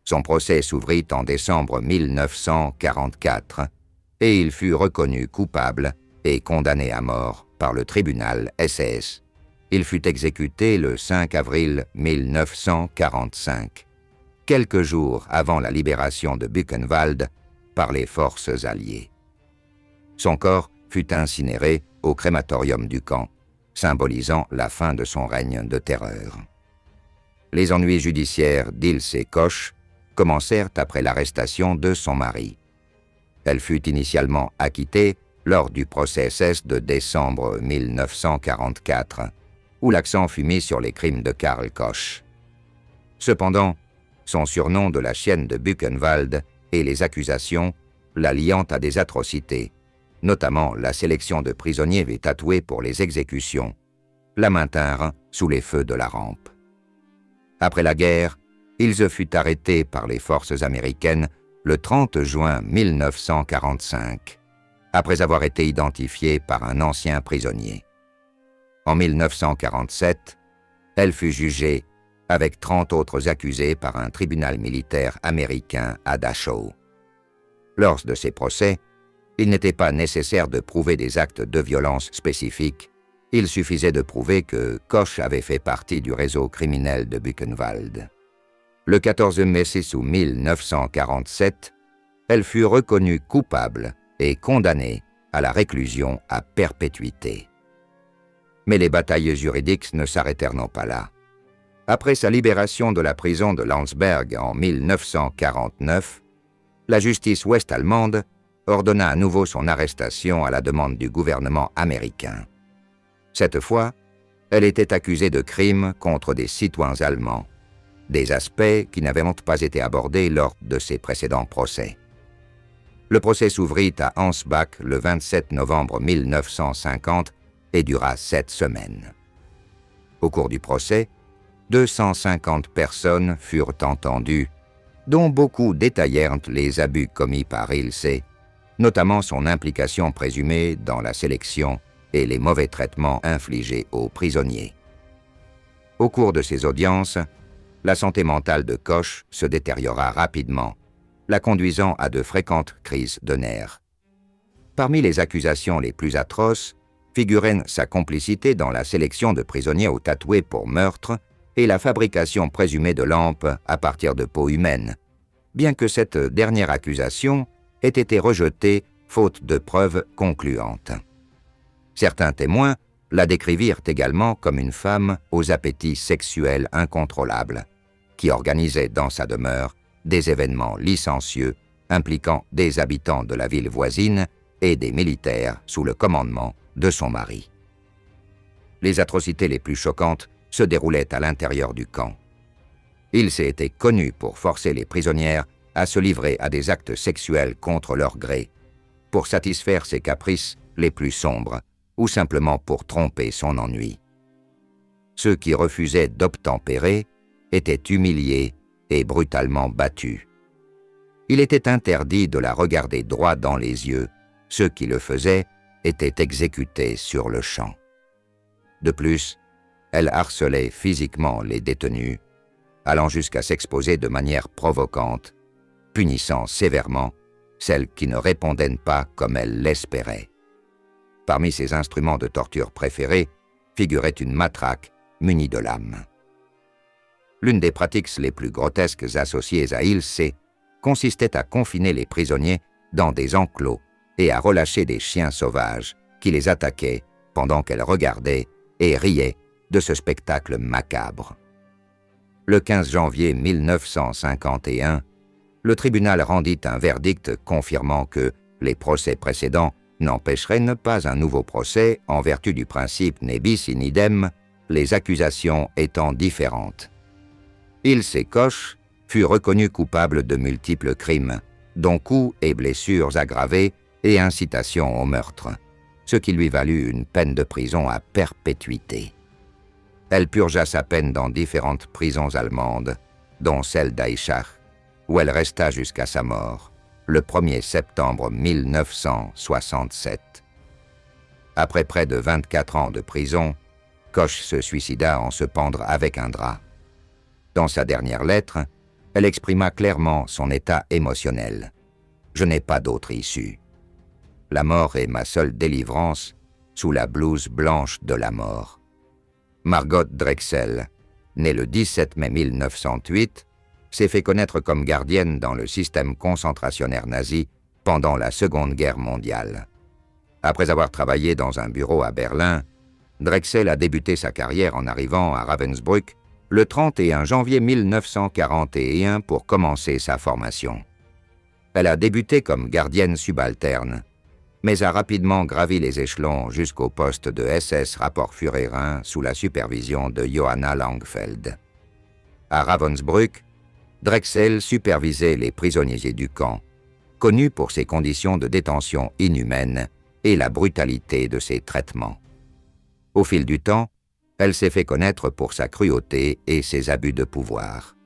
Son procès s'ouvrit en décembre 1944 et il fut reconnu coupable et condamné à mort par le tribunal SS. Il fut exécuté le 5 avril 1945, quelques jours avant la libération de Buchenwald par les forces alliées. Son corps fut incinéré au crématorium du camp, symbolisant la fin de son règne de terreur. Les ennuis judiciaires d'Ilse Koch commencèrent après l'arrestation de son mari. Elle fut initialement acquittée lors du procès SS de décembre 1944, où l'accent fut mis sur les crimes de Karl Koch. Cependant, son surnom de la chienne de Buchenwald et les accusations la liant à des atrocités, notamment la sélection de prisonniers tatoués pour les exécutions, la maintinrent sous les feux de la rampe. Après la guerre, Ilse fut arrêté par les forces américaines le 30 juin 1945, après avoir été identifié par un ancien prisonnier. En 1947, elle fut jugée avec 30 autres accusés par un tribunal militaire américain à Dachau. Lors de ces procès, il n'était pas nécessaire de prouver des actes de violence spécifiques, il suffisait de prouver que Koch avait fait partie du réseau criminel de Buchenwald. Le 14 mai 1947, elle fut reconnue coupable et condamnée à la réclusion à perpétuité. Mais les batailles juridiques ne s'arrêtèrent non pas là. Après sa libération de la prison de Landsberg en 1949, la justice ouest-allemande ordonna à nouveau son arrestation à la demande du gouvernement américain. Cette fois, elle était accusée de crimes contre des citoyens allemands, des aspects qui n'avaient pas été abordés lors de ses précédents procès. Le procès s'ouvrit à Ansbach le 27 novembre 1950 et dura 7 semaines. Au cours du procès, 250 personnes furent entendues, dont beaucoup détaillèrent les abus commis par Ilse, notamment son implication présumée dans la sélection et les mauvais traitements infligés aux prisonniers. Au cours de ces audiences, la santé mentale de Koch se détériora rapidement, la conduisant à de fréquentes crises de nerfs. Parmi les accusations les plus atroces figurait sa complicité dans la sélection de prisonniers tatoués pour meurtre et la fabrication présumée de lampes à partir de peau humaine, bien que cette dernière accusation ait été rejetée faute de preuves concluantes. Certains témoins la décrivirent également comme une femme aux appétits sexuels incontrôlables, qui organisait dans sa demeure des événements licencieux impliquant des habitants de la ville voisine et des militaires sous le commandement de son mari. Les atrocités les plus choquantes se déroulaient à l'intérieur du camp. Ilse était connu pour forcer les prisonnières à se livrer à des actes sexuels contre leur gré, pour satisfaire ses caprices les plus sombres ou simplement pour tromper son ennui. Ceux qui refusaient d'obtempérer étaient humiliés et brutalement battus. Il était interdit de la regarder droit dans les yeux. Ceux qui le faisaient étaient exécutés sur le champ. De plus, elle harcelait physiquement les détenus, allant jusqu'à s'exposer de manière provocante, punissant sévèrement celles qui ne répondaient pas comme elle l'espérait. Parmi ses instruments de torture préférés figurait une matraque munie de lames. L'une des pratiques les plus grotesques associées à Ilse consistait à confiner les prisonniers dans des enclos et à relâcher des chiens sauvages qui les attaquaient pendant qu'elle regardait et riait de ce spectacle macabre. Le 15 janvier 1951, le tribunal rendit un verdict confirmant que les procès précédents n'empêcheraient pas un nouveau procès en vertu du principe ne bis in idem, les accusations étant différentes. Ilse Koch fut reconnu coupable de multiples crimes, dont coups et blessures aggravées et incitation au meurtre, ce qui lui valut une peine de prison à perpétuité. Elle purgea sa peine dans différentes prisons allemandes, dont celle d'Aichach, où elle resta jusqu'à sa mort, le 1er septembre 1967. Après près de 24 ans de prison, Koch se suicida en se pendre avec un drap. Dans sa dernière lettre, elle exprima clairement son état émotionnel. « Je n'ai pas d'autre issue. La mort est ma seule délivrance sous la blouse blanche de la mort. » Margot Drexel, née le 17 mai 1908, s'est fait connaître comme gardienne dans le système concentrationnaire nazi pendant la Seconde Guerre mondiale. Après avoir travaillé dans un bureau à Berlin, Drexel a débuté sa carrière en arrivant à Ravensbrück le 31 janvier 1941 pour commencer sa formation. Elle a débuté comme gardienne subalterne, mais a rapidement gravi les échelons jusqu'au poste de SS Rapportführerin sous la supervision de Johanna Langfeld. À Ravensbrück, Drexel supervisait les prisonniers du camp, connu pour ses conditions de détention inhumaines et la brutalité de ses traitements. Au fil du temps, elle s'est fait connaître pour sa cruauté et ses abus de pouvoir.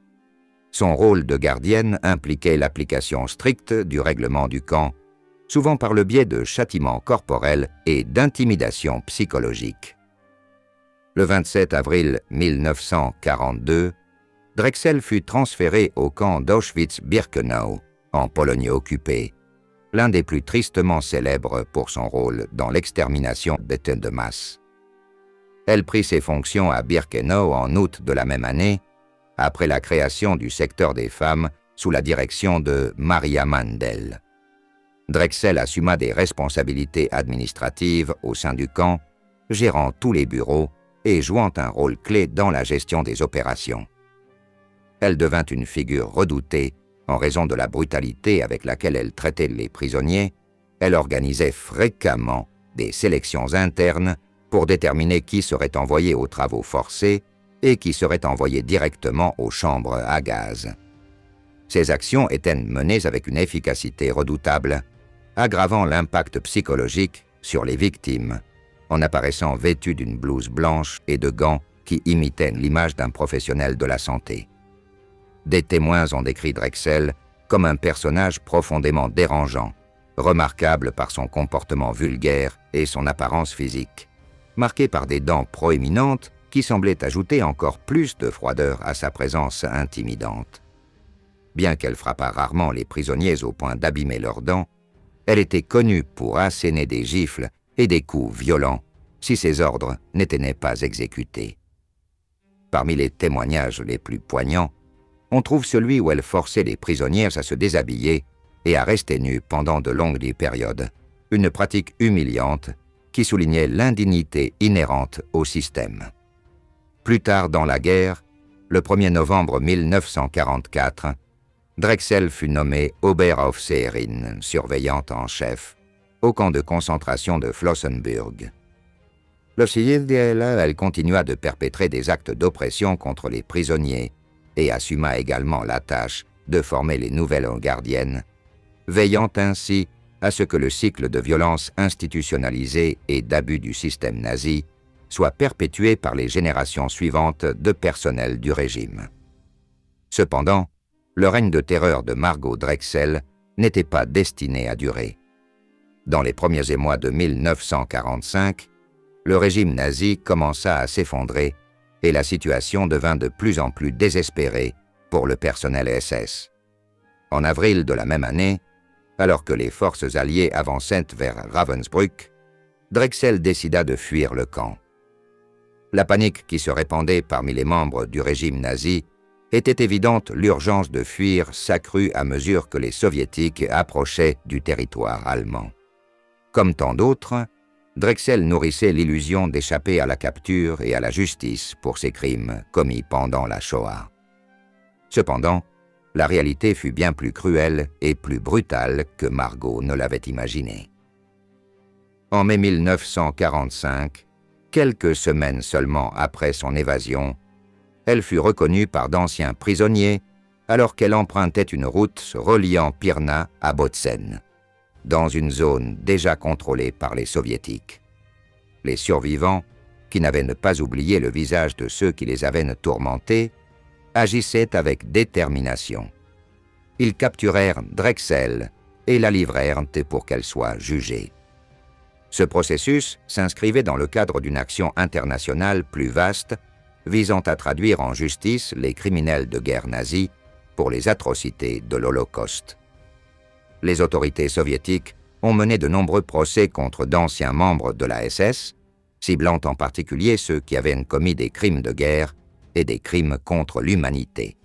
Son rôle de gardienne impliquait l'application stricte du règlement du camp, souvent par le biais de châtiments corporels et d'intimidations psychologiques. Le 27 avril 1942, Drexel fut transféré au camp d'Auschwitz-Birkenau, en Pologne occupée, l'un des plus tristement célèbres pour son rôle dans l'extermination des têtes de masse. Elle prit ses fonctions à Birkenau en août de la même année, après la création du secteur des femmes sous la direction de Maria Mandel. Drexel assuma des responsabilités administratives au sein du camp, gérant tous les bureaux et jouant un rôle clé dans la gestion des opérations. Elle devint une figure redoutée en raison de la brutalité avec laquelle elle traitait les prisonniers. Elle organisait fréquemment des sélections internes pour déterminer qui serait envoyé aux travaux forcés et qui serait envoyé directement aux chambres à gaz. Ces actions étaient menées avec une efficacité redoutable, aggravant l'impact psychologique sur les victimes, en apparaissant vêtues d'une blouse blanche et de gants qui imitaient l'image d'un professionnel de la santé. Des témoins ont décrit Drexel comme un personnage profondément dérangeant, remarquable par son comportement vulgaire et son apparence physique, marqué par des dents proéminentes qui semblaient ajouter encore plus de froideur à sa présence intimidante. Bien qu'elle frappât rarement les prisonniers au point d'abîmer leurs dents, elle était connue pour asséner des gifles et des coups violents si ses ordres n'étaient pas exécutés. Parmi les témoignages les plus poignants, on trouve celui où elle forçait les prisonnières à se déshabiller et à rester nues pendant de longues périodes, une pratique humiliante qui soulignait l'indignité inhérente au système. Plus tard dans la guerre, le 1er novembre 1944, Drexel fut nommé Oberaufseherin, surveillante en chef, au camp de concentration de Flossenbürg. Elle continua de perpétrer des actes d'oppression contre les prisonniers et assuma également la tâche de former les nouvelles gardiennes, veillant ainsi à ce que le cycle de violence institutionnalisée et d'abus du système nazi soit perpétué par les générations suivantes de personnel du régime. Cependant, le règne de terreur de Margot Drexel n'était pas destiné à durer. Dans les premiers émois de 1945, le régime nazi commença à s'effondrer et la situation devint de plus en plus désespérée pour le personnel SS. En avril de la même année, alors que les forces alliées avançaient vers Ravensbrück, Drexel décida de fuir le camp. La panique qui se répandait parmi les membres du régime nazi était évidente, l'urgence de fuir s'accrut à mesure que les soviétiques approchaient du territoire allemand. Comme tant d'autres, Drexel nourrissait l'illusion d'échapper à la capture et à la justice pour ses crimes commis pendant la Shoah. Cependant, la réalité fut bien plus cruelle et plus brutale que Margot ne l'avait imaginé. En mai 1945, quelques semaines seulement après son évasion, elle fut reconnue par d'anciens prisonniers alors qu'elle empruntait une route reliant Pirna à Bautzen, dans une zone déjà contrôlée par les soviétiques. Les survivants, qui n'avaient pas oublié le visage de ceux qui les avaient tourmentés, agissaient avec détermination. Ils capturèrent Drexel et la livrèrent pour qu'elle soit jugée. Ce processus s'inscrivait dans le cadre d'une action internationale plus vaste visant à traduire en justice les criminels de guerre nazis pour les atrocités de l'Holocauste. Les autorités soviétiques ont mené de nombreux procès contre d'anciens membres de la SS, ciblant en particulier ceux qui avaient commis des crimes de guerre et des crimes contre l'humanité.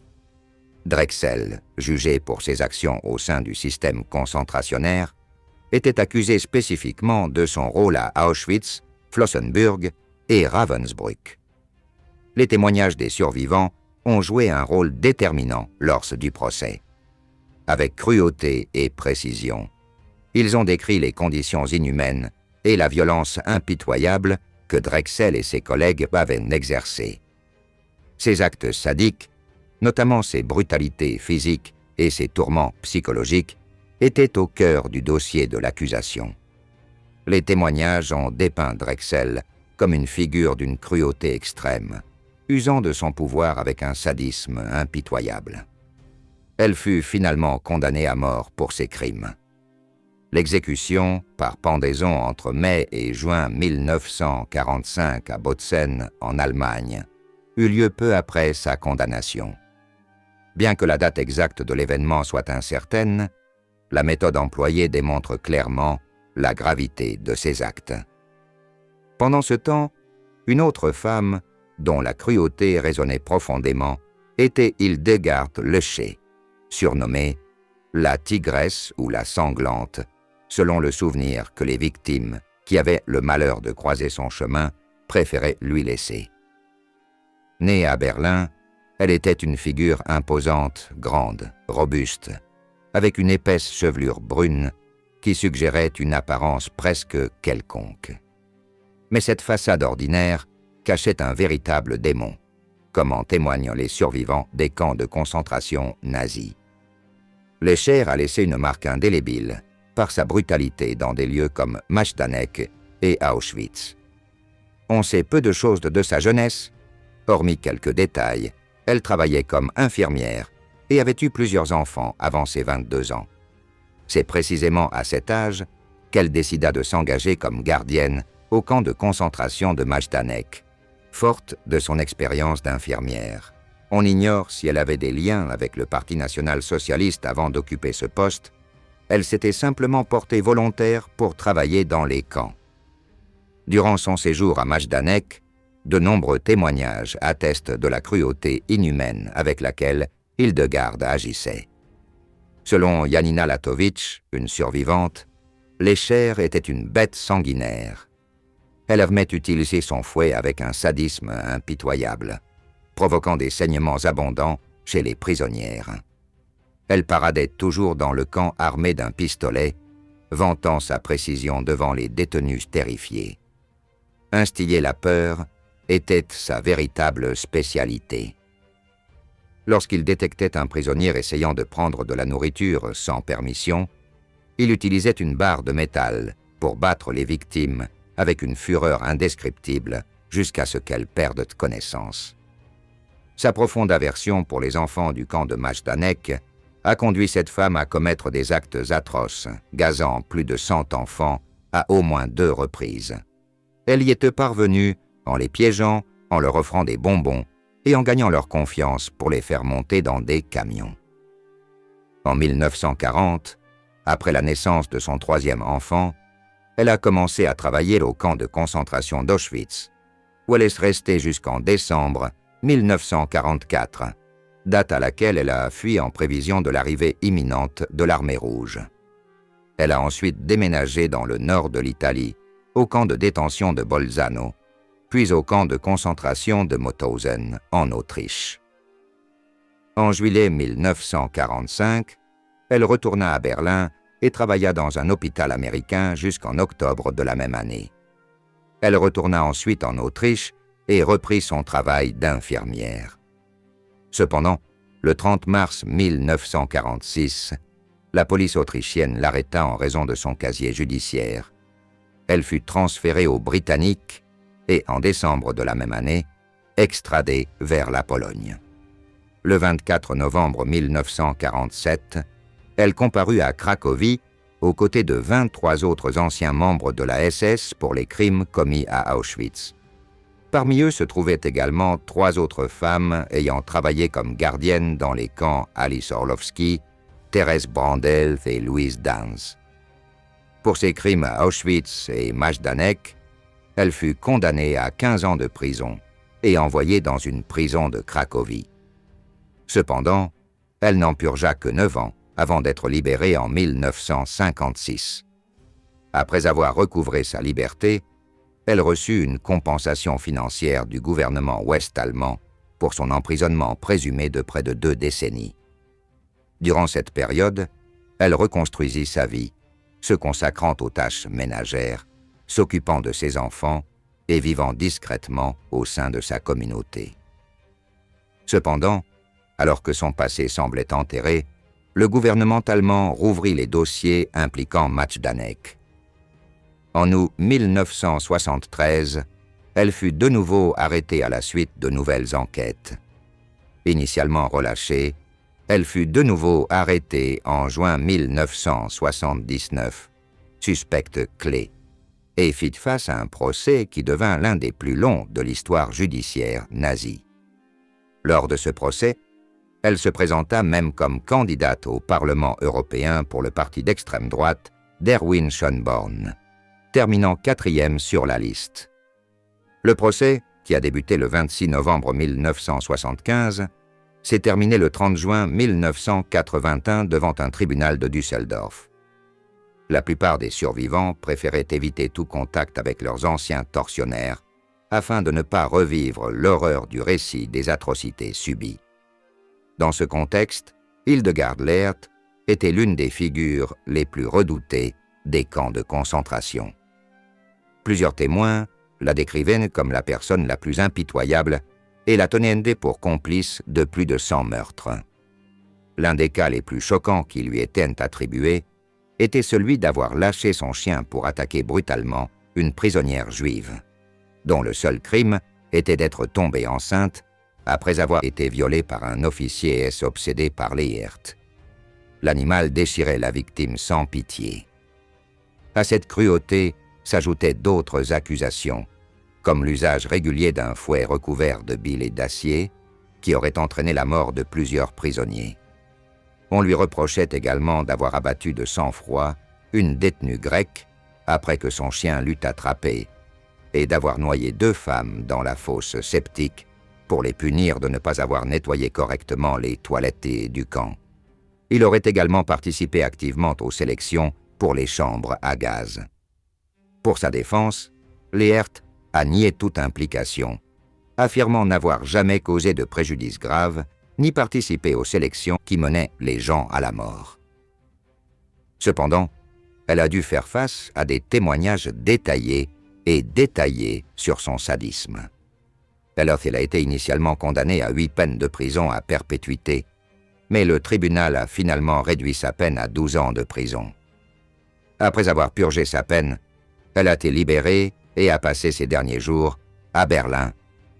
Drexel, jugé pour ses actions au sein du système concentrationnaire, était accusé spécifiquement de son rôle à Auschwitz, Flossenbürg et Ravensbrück. Les témoignages des survivants ont joué un rôle déterminant lors du procès. Avec cruauté et précision, ils ont décrit les conditions inhumaines et la violence impitoyable que Drexel et ses collègues avaient exercées. Ces actes sadiques, notamment ses brutalités physiques et ses tourments psychologiques, étaient au cœur du dossier de l'accusation. Les témoignages ont dépeint Drexel comme une figure d'une cruauté extrême, usant de son pouvoir avec un sadisme impitoyable. Elle fut finalement condamnée à mort pour ses crimes. L'exécution, par pendaison entre mai et juin 1945 à Bautzen, en Allemagne, eut lieu peu après sa condamnation. Bien que la date exacte de l'événement soit incertaine, la méthode employée démontre clairement la gravité de ces actes. Pendant ce temps, une autre femme, dont la cruauté résonnait profondément, était Hildegard Lösche, surnommée la tigresse ou la sanglante, selon le souvenir que les victimes, qui avaient le malheur de croiser son chemin, préféraient lui laisser. Née à Berlin, elle était une figure imposante, grande, robuste, avec une épaisse chevelure brune qui suggérait une apparence presque quelconque. Mais cette façade ordinaire cachait un véritable démon, comme en témoignent les survivants des camps de concentration nazis. Löscher a laissé une marque indélébile par sa brutalité dans des lieux comme Majdanek et Auschwitz. On sait peu de choses de sa jeunesse, hormis quelques détails. Elle travaillait comme infirmière et avait eu plusieurs enfants avant ses 22 ans. C'est précisément à cet âge qu'elle décida de s'engager comme gardienne au camp de concentration de Majdanek, forte de son expérience d'infirmière. On ignore si elle avait des liens avec le Parti national-socialiste avant d'occuper ce poste. Elle s'était simplement portée volontaire pour travailler dans les camps. Durant son séjour à Majdanek, de nombreux témoignages attestent de la cruauté inhumaine avec laquelle Hildegard agissait. Selon Janina Latovitch, une survivante, Löscher était une bête sanguinaire. elle aimait utiliser son fouet avec un sadisme impitoyable, provoquant des saignements abondants chez les prisonnières. Elle paradait toujours dans le camp armée d'un pistolet, vantant sa précision devant les détenus terrifiés. Instiller la peur était sa véritable spécialité. Lorsqu'il détectait un prisonnier essayant de prendre de la nourriture sans permission, il utilisait une barre de métal pour battre les victimes avec une fureur indescriptible jusqu'à ce qu'elles perdent connaissance. Sa profonde aversion pour les enfants du camp de Majdanek a conduit cette femme à commettre des actes atroces, gazant plus de 100 enfants à au moins 2 reprises. Elle y était parvenue en les piégeant, en leur offrant des bonbons et en gagnant leur confiance pour les faire monter dans des camions. En 1940, après la naissance de son 3e enfant, elle a commencé à travailler au camp de concentration d'Auschwitz, où elle est restée jusqu'en décembre 1944, date à laquelle elle a fui en prévision de l'arrivée imminente de l'armée rouge. Elle a ensuite déménagé dans le nord de l'Italie, au camp de détention de Bolzano, puis au camp de concentration de Mauthausen, en Autriche. En juillet 1945, elle retourna à Berlin et travailla dans un hôpital américain jusqu'en octobre de la même année. Elle retourna ensuite en Autriche et reprit son travail d'infirmière. Cependant, le 30 mars 1946, la police autrichienne l'arrêta en raison de son casier judiciaire. Elle fut transférée aux Britanniques et, en décembre de la même année, extradée vers la Pologne. Le 24 novembre 1947, elle comparut à Cracovie aux côtés de 23 autres anciens membres de la SS pour les crimes commis à Auschwitz. Parmi eux se trouvaient également 3 autres femmes ayant travaillé comme gardiennes dans les camps Alice Orlovsky, Thérèse Brandel et Louise Danz. Pour ces crimes à Auschwitz et Majdanek, elle fut condamnée à 15 ans de prison et envoyée dans une prison de Cracovie. Cependant, elle n'en purgea que 9 ans avant d'être libérée en 1956. Après avoir recouvré sa liberté, elle reçut une compensation financière du gouvernement ouest-allemand pour son emprisonnement présumé de près de 2 décennies. Durant cette période, elle reconstruisit sa vie, se consacrant aux tâches ménagères, s'occupant de ses enfants et vivant discrètement au sein de sa communauté. Cependant, alors que son passé semblait enterré, le gouvernement allemand rouvrit les dossiers impliquant Majdanek. En août 1973, elle fut de nouveau arrêtée à la suite de nouvelles enquêtes. Initialement relâchée, elle fut de nouveau arrêtée en juin 1979, suspecte clé, et fit face à un procès qui devint l'un des plus longs de l'histoire judiciaire nazie. Lors de ce procès, elle se présenta même comme candidate au Parlement européen pour le parti d'extrême droite d'Erwin Schönborn, terminant 4e sur la liste. Le procès, qui a débuté le 26 novembre 1975, s'est terminé le 30 juin 1981 devant un tribunal de Düsseldorf. La plupart des survivants préféraient éviter tout contact avec leurs anciens tortionnaires afin de ne pas revivre l'horreur du récit des atrocités subies. Dans ce contexte, Hildegard Leert était l'une des figures les plus redoutées des camps de concentration. Plusieurs témoins la décrivaient comme la personne la plus impitoyable et la tenaient pour complice de plus de 100 meurtres. L'un des cas les plus choquants qui lui étaient attribués était celui d'avoir lâché son chien pour attaquer brutalement une prisonnière juive, dont le seul crime était d'être tombée enceinte après avoir été violée par un officier SS obsédé par les Hirt. L'animal déchirait la victime sans pitié. À cette cruauté s'ajoutaient d'autres accusations, comme l'usage régulier d'un fouet recouvert de billes et d'acier, qui aurait entraîné la mort de plusieurs prisonniers. On lui reprochait également d'avoir abattu de sang-froid une détenue grecque après que son chien l'eût attrapée, et d'avoir noyé 2 femmes dans la fosse septique pour les punir de ne pas avoir nettoyé correctement les toilettes du camp. Il aurait également participé activement aux sélections pour les chambres à gaz. Pour sa défense, Leert a nié toute implication, affirmant n'avoir jamais causé de préjudice grave ni participé aux sélections qui menaient les gens à la mort. Cependant, elle a dû faire face à des témoignages détaillés sur son sadisme. Alors elle a été initialement condamnée à 8 peines de prison à perpétuité, mais le tribunal a finalement réduit sa peine à 12 ans de prison. Après avoir purgé sa peine, elle a été libérée et a passé ses derniers jours à Berlin,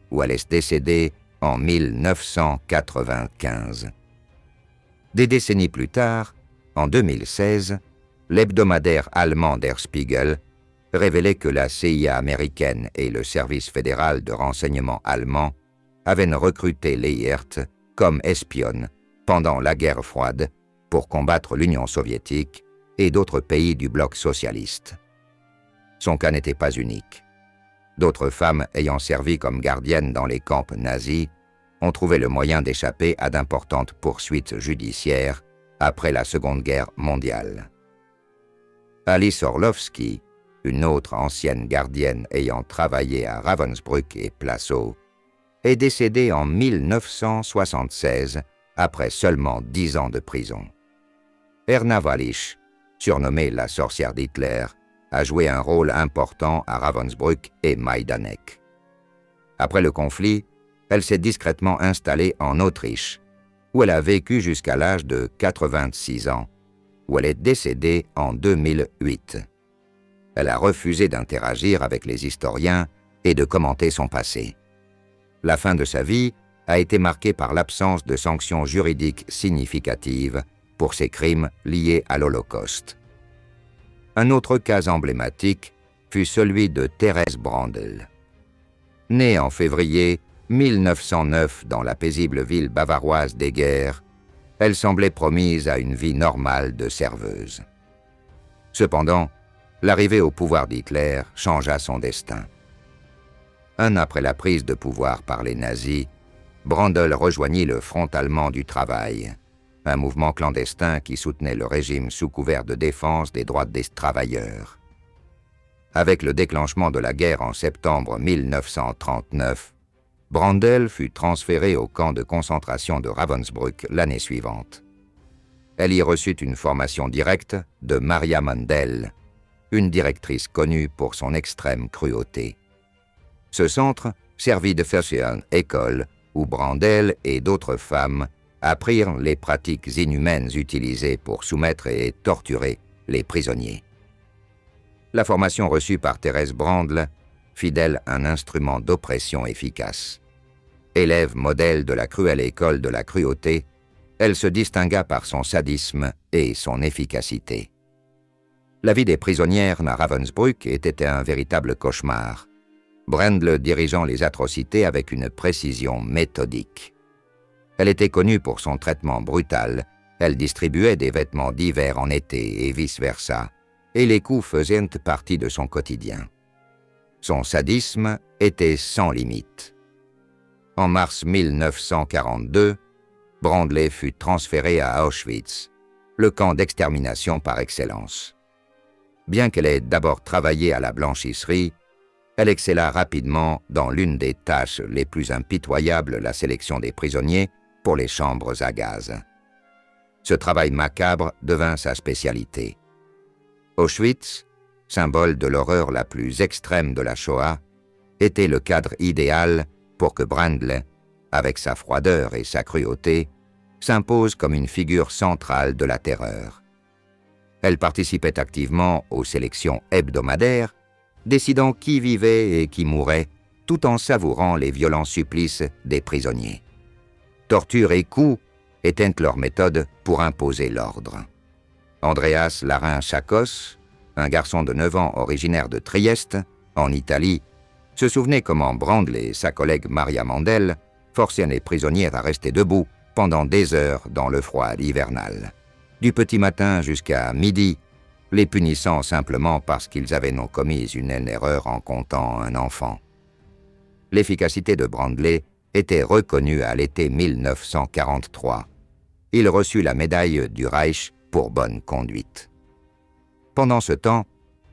où elle est décédée en 1995. Des décennies plus tard, en 2016, l'hebdomadaire allemand Der Spiegel révélait que la CIA américaine et le service fédéral de renseignement allemand avaient recruté Leert comme espionne pendant la guerre froide pour combattre l'Union soviétique et d'autres pays du bloc socialiste. Son cas n'était pas unique. D'autres femmes ayant servi comme gardiennes dans les camps nazis ont trouvé le moyen d'échapper à d'importantes poursuites judiciaires après la Seconde Guerre mondiale. Alice Orlovsky, une autre ancienne gardienne ayant travaillé à Ravensbrück et Plassau, est décédée en 1976 après seulement 10 ans de prison. Erna Wallisch, surnommée la sorcière d'Hitler, a joué un rôle important à Ravensbrück et Majdanek. Après le conflit, elle s'est discrètement installée en Autriche, où elle a vécu jusqu'à l'âge de 86 ans, où elle est décédée en 2008. Elle a refusé d'interagir avec les historiens et de commenter son passé. La fin de sa vie a été marquée par l'absence de sanctions juridiques significatives pour ses crimes liés à l'Holocauste. Un autre cas emblématique fut celui de Thérèse Brandl. Née en février 1909 dans la paisible ville bavaroise d'Eger, elle semblait promise à une vie normale de serveuse. Cependant, l'arrivée au pouvoir d'Hitler changea son destin. Un an après la prise de pouvoir par les nazis, Brandl rejoignit le Front allemand du travail, un mouvement clandestin qui soutenait le régime sous couvert de défense des droits des travailleurs. Avec le déclenchement de la guerre en septembre 1939, Brandl fut transférée au camp de concentration de Ravensbrück l'année suivante. Elle y reçut une formation directe de Maria Mandel, une directrice connue pour son extrême cruauté. Ce centre servit de École où Brandl et d'autres femmes apprirent les pratiques inhumaines utilisées pour soumettre et torturer les prisonniers. La formation reçue par Thérèse Brandl fit d'elle un instrument d'oppression efficace. Élève modèle de la cruelle école de la cruauté, elle se distingua par son sadisme et son efficacité. La vie des prisonnières à Ravensbrück était un véritable cauchemar, Brandl dirigeant les atrocités avec une précision méthodique. Elle était connue pour son traitement brutal, elle distribuait des vêtements d'hiver en été et vice-versa, et les coups faisaient partie de son quotidien. Son sadisme était sans limite. En mars 1942, Brandl fut transférée à Auschwitz, le camp d'extermination par excellence. Bien qu'elle ait d'abord travaillé à la blanchisserie, elle excella rapidement dans l'une des tâches les plus impitoyables, la sélection des prisonniers pour les chambres à gaz. Ce travail macabre devint sa spécialité. Auschwitz, symbole de l'horreur la plus extrême de la Shoah, était le cadre idéal pour que Brandl, avec sa froideur et sa cruauté, s'impose comme une figure centrale de la terreur. Elle participait activement aux sélections hebdomadaires, décidant qui vivait et qui mourait, tout en savourant les violents supplices des prisonniers. Torture et coups étaient leur méthode pour imposer l'ordre. Andreas Larin-Chakos, un garçon de 9 ans originaire de Trieste, en Italie, se souvenait comment Brandl et sa collègue Maria Mandel forçaient les prisonnières à rester debout pendant des heures dans le froid hivernal, du petit matin jusqu'à midi, les punissant simplement parce qu'ils avaient non commis une erreur en comptant un enfant. L'efficacité de Brandl était reconnue à l'été 1943. Il reçut la médaille du Reich pour bonne conduite. Pendant ce temps,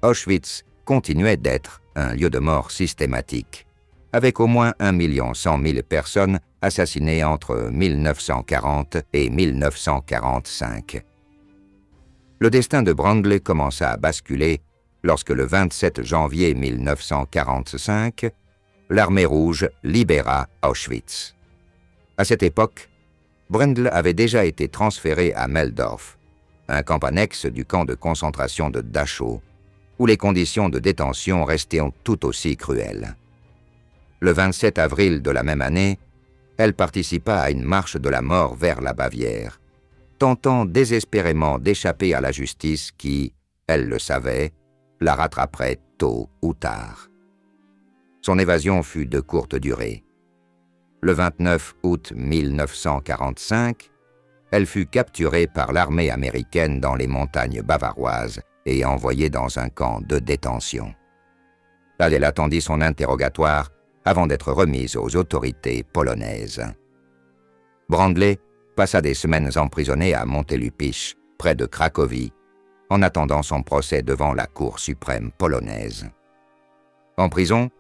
Auschwitz continuait d'être un lieu de mort systématique, avec au moins 1 100 000 personnes assassinées entre 1940 et 1945. Le destin de Brandley commença à basculer lorsque le 27 janvier 1945, l'Armée rouge libéra Auschwitz. À cette époque, Brandl avait déjà été transféré à Meldorf, un camp annexe du camp de concentration de Dachau, où les conditions de détention restaient tout aussi cruelles. Le 27 avril de la même année, elle participa à une marche de la mort vers la Bavière, tentant désespérément d'échapper à la justice qui, elle le savait, la rattraperait tôt ou tard. Son évasion fut de courte durée. Le 29 août 1945, elle fut capturée par l'armée américaine dans les montagnes bavaroises et envoyée dans un camp de détention. Là, elle attendit son interrogatoire avant d'être remise aux autorités polonaises. Brandley passa des semaines emprisonnée à Montelupich, près de Cracovie, en attendant son procès devant la Cour suprême polonaise. En prison,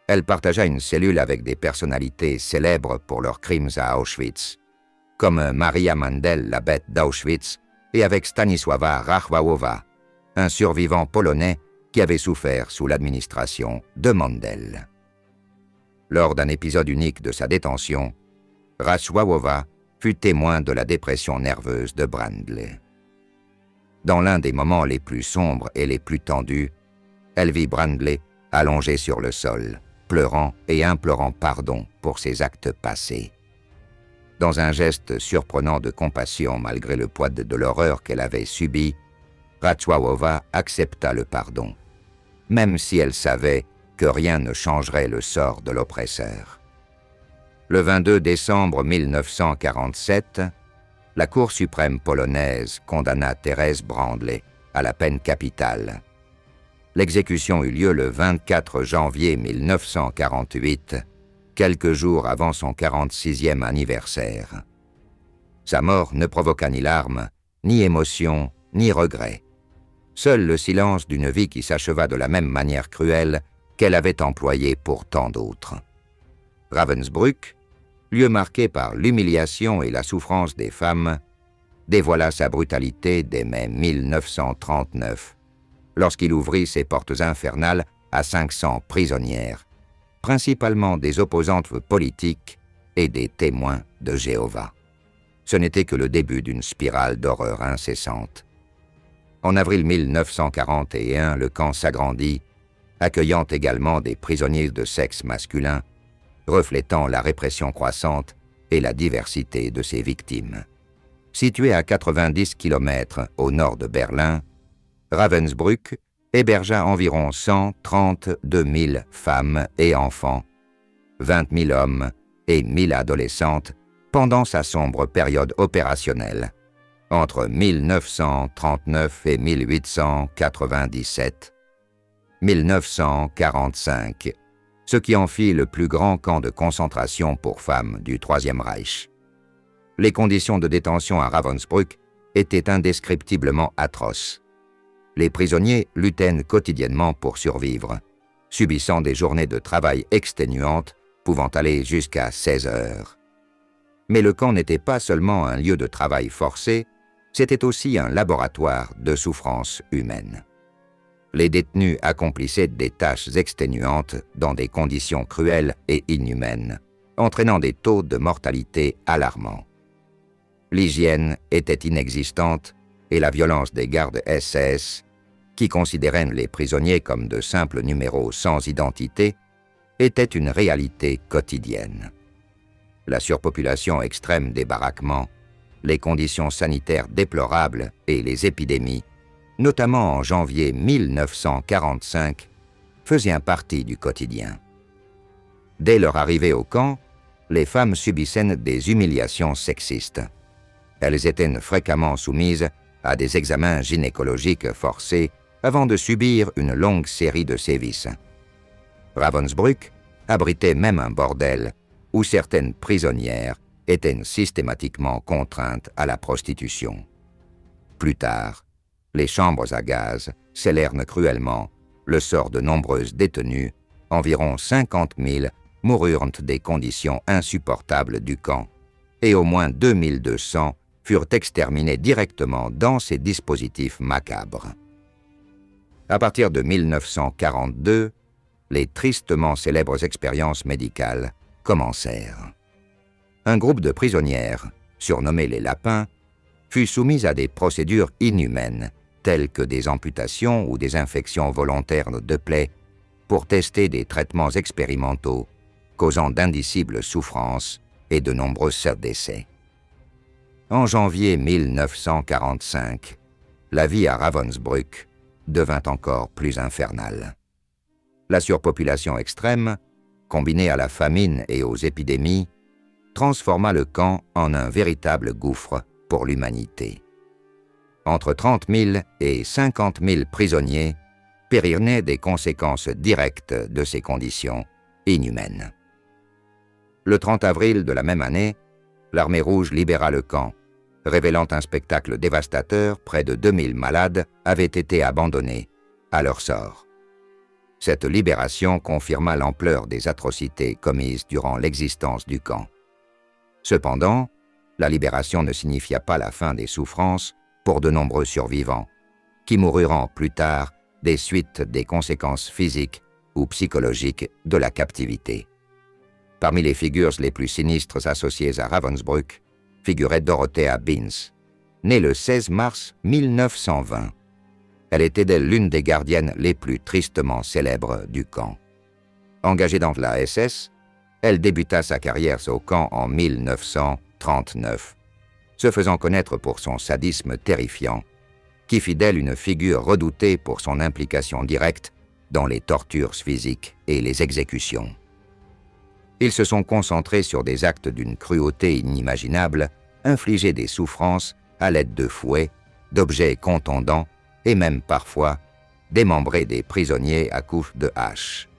elle partagea une cellule avec des personnalités célèbres pour leurs crimes à Auschwitz, comme Maria Mandel, la bête d'Auschwitz, et avec Stanisława Rachwałowa, un survivant polonais qui avait souffert sous l'administration de Mandel. Lors d'un épisode unique de sa détention, Rachwałowa fut témoin de la dépression nerveuse de Brandley. Dans l'un des moments les plus sombres et les plus tendus, elle vit Brandley allongé sur le sol, pleurant et implorant pardon pour ses actes passés. Dans un geste surprenant de compassion malgré le poids de l'horreur qu'elle avait subie, Rachwałowa accepta le pardon, même si elle savait que rien ne changerait le sort de l'oppresseur. Le 22 décembre 1947, la Cour suprême polonaise condamna Thérèse Brandley à la peine capitale. L'exécution eut lieu le 24 janvier 1948, quelques jours avant son 46e anniversaire. Sa mort ne provoqua ni larmes, ni émotion, ni regret. Seul le silence d'une vie qui s'acheva de la même manière cruelle qu'elle avait employée pour tant d'autres. Ravensbrück, lieu marqué par l'humiliation et la souffrance des femmes, dévoila sa brutalité dès mai 1939, lorsqu'il ouvrit ses portes infernales à 500 prisonnières, principalement des opposantes politiques et des témoins de Jéhovah. Ce n'était que le début d'une spirale d'horreur incessante. En avril 1941, le camp s'agrandit, accueillant également des prisonniers de sexe masculin, reflétant la répression croissante et la diversité de ses victimes. Situé à 90 km au nord de Berlin, Ravensbrück hébergea environ 132 000 femmes et enfants, 20 000 hommes et 1 000 adolescentes pendant sa sombre période opérationnelle, entre 1939 et 1897, 1945, ce qui en fit le plus grand camp de concentration pour femmes du Troisième Reich. Les conditions de détention à Ravensbrück étaient indescriptiblement atroces. Les prisonniers luttaient quotidiennement pour survivre, subissant des journées de travail exténuantes pouvant aller jusqu'à 16 heures. Mais le camp n'était pas seulement un lieu de travail forcé, c'était aussi un laboratoire de souffrance humaine. Les détenus accomplissaient des tâches exténuantes dans des conditions cruelles et inhumaines, entraînant des taux de mortalité alarmants. L'hygiène était inexistante et la violence des gardes SS, qui considéraient les prisonniers comme de simples numéros sans identité, était une réalité quotidienne. La surpopulation extrême des baraquements, les conditions sanitaires déplorables et les épidémies, notamment en janvier 1945, faisaient partie du quotidien. Dès leur arrivée au camp, les femmes subissaient des humiliations sexistes. Elles étaient fréquemment soumises à des examens gynécologiques forcés avant de subir une longue série de sévices. Ravensbrück abritait même un bordel où certaines prisonnières étaient systématiquement contraintes à la prostitution. Plus tard, les chambres à gaz scellèrent cruellement le sort de nombreuses détenues, environ 50 000 moururent des conditions insupportables du camp, et au moins 2200 furent exterminés directement dans ces dispositifs macabres. À partir de 1942, les tristement célèbres expériences médicales commencèrent. Un groupe de prisonnières, surnommées les lapins, fut soumis à des procédures inhumaines, telles que des amputations ou des infections volontaires de plaies, pour tester des traitements expérimentaux, causant d'indicibles souffrances et de nombreux décès. En janvier 1945, la vie à Ravensbrück devint encore plus infernale. La surpopulation extrême, combinée à la famine et aux épidémies, transforma le camp en un véritable gouffre pour l'humanité. Entre 30 000 et 50 000 prisonniers périrent des conséquences directes de ces conditions inhumaines. Le 30 avril de la même année, l'armée rouge libéra le camp, révélant un spectacle dévastateur. Près de 2000 malades avaient été abandonnés à leur sort. Cette libération confirma l'ampleur des atrocités commises durant l'existence du camp. Cependant, la libération ne signifia pas la fin des souffrances pour de nombreux survivants, qui moururent plus tard des suites des conséquences physiques ou psychologiques de la captivité. Parmi les figures les plus sinistres associées à Ravensbrück figurait Dorothea Binz, née le 16 mars 1920. Elle était l'une des gardiennes les plus tristement célèbres du camp. Engagée dans la SS, elle débuta sa carrière au camp en 1939, se faisant connaître pour son sadisme terrifiant, qui fit d'elle une figure redoutée pour son implication directe dans les tortures physiques et les exécutions. Ils se sont concentrés sur des actes d'une cruauté inimaginable, infliger des souffrances à l'aide de fouets, d'objets contondants et même parfois démembrer des prisonniers à coups de hache.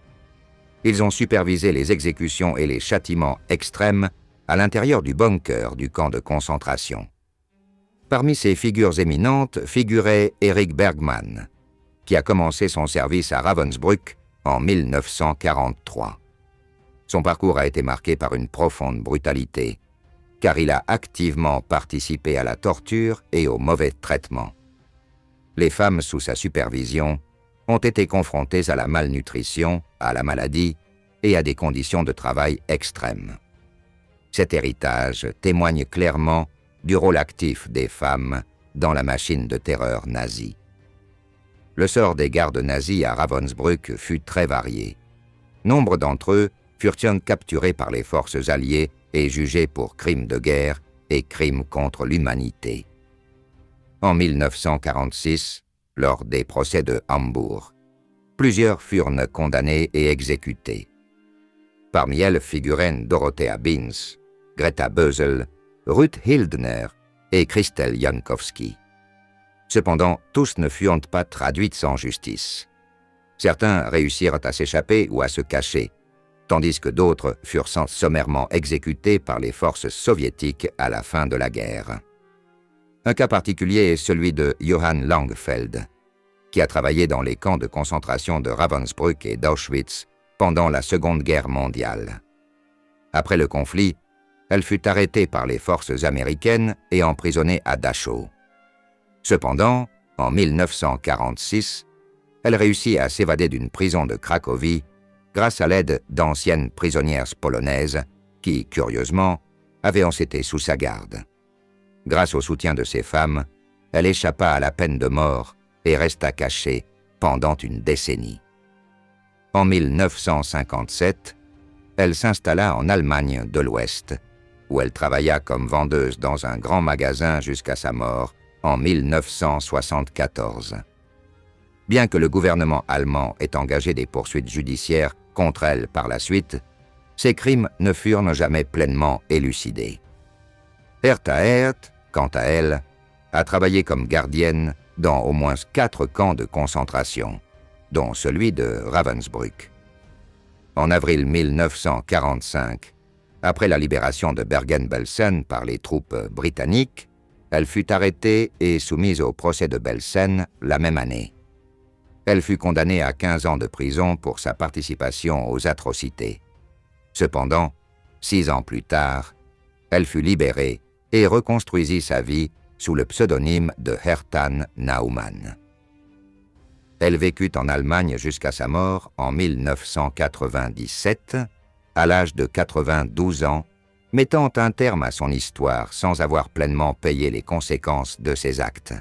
Ils ont supervisé les exécutions et les châtiments extrêmes à l'intérieur du bunker du camp de concentration. Parmi ces figures éminentes figurait Erich Bergmann, qui a commencé son service à Ravensbrück en 1943. Son parcours a été marqué par une profonde brutalité, car il a activement participé à la torture et au mauvais traitement. Les femmes sous sa supervision ont été confrontées à la malnutrition, à la maladie et à des conditions de travail extrêmes. Cet héritage témoigne clairement du rôle actif des femmes dans la machine de terreur nazie. Le sort des gardes nazis à Ravensbrück fut très varié. Nombre d'entre eux furent capturés par les forces alliées et jugés pour crimes de guerre et crimes contre l'humanité. En 1946, lors des procès de Hambourg, plusieurs furent condamnés et exécutés. Parmi elles figuraient Dorothea Binz, Greta Bösel, Ruth Hildner et Christel Jankowski. Cependant, tous ne furent pas traduits en justice. Certains réussirent à s'échapper ou à se cacher, tandis que d'autres furent sommairement exécutés par les forces soviétiques à la fin de la guerre. Un cas particulier est celui de Johann Langfeld, qui a travaillé dans les camps de concentration de Ravensbrück et d'Auschwitz pendant la Seconde Guerre mondiale. Après le conflit, elle fut arrêtée par les forces américaines et emprisonnée à Dachau. Cependant, en 1946, elle réussit à s'évader d'une prison de Cracovie grâce à l'aide d'anciennes prisonnières polonaises qui, curieusement, avaient été sous sa garde. Grâce au soutien de ces femmes, elle échappa à la peine de mort et resta cachée pendant une décennie. En 1957, elle s'installa en Allemagne de l'Ouest, où elle travailla comme vendeuse dans un grand magasin jusqu'à sa mort en 1974. Bien que le gouvernement allemand ait engagé des poursuites judiciaires contre elle par la suite, ces crimes ne furent jamais pleinement élucidés. Hertha Hert, quant à elle, a travaillé comme gardienne dans au moins 4 camps de concentration, dont celui de Ravensbrück. En avril 1945, après la libération de Bergen-Belsen par les troupes britanniques, elle fut arrêtée et soumise au procès de Belsen la même année. Elle fut condamnée à 15 ans de prison pour sa participation aux atrocités. Cependant, 6 ans plus tard, elle fut libérée et reconstruisit sa vie sous le pseudonyme de Hertan Naumann. Elle vécut en Allemagne jusqu'à sa mort en 1997, à l'âge de 92 ans, mettant un terme à son histoire sans avoir pleinement payé les conséquences de ses actes.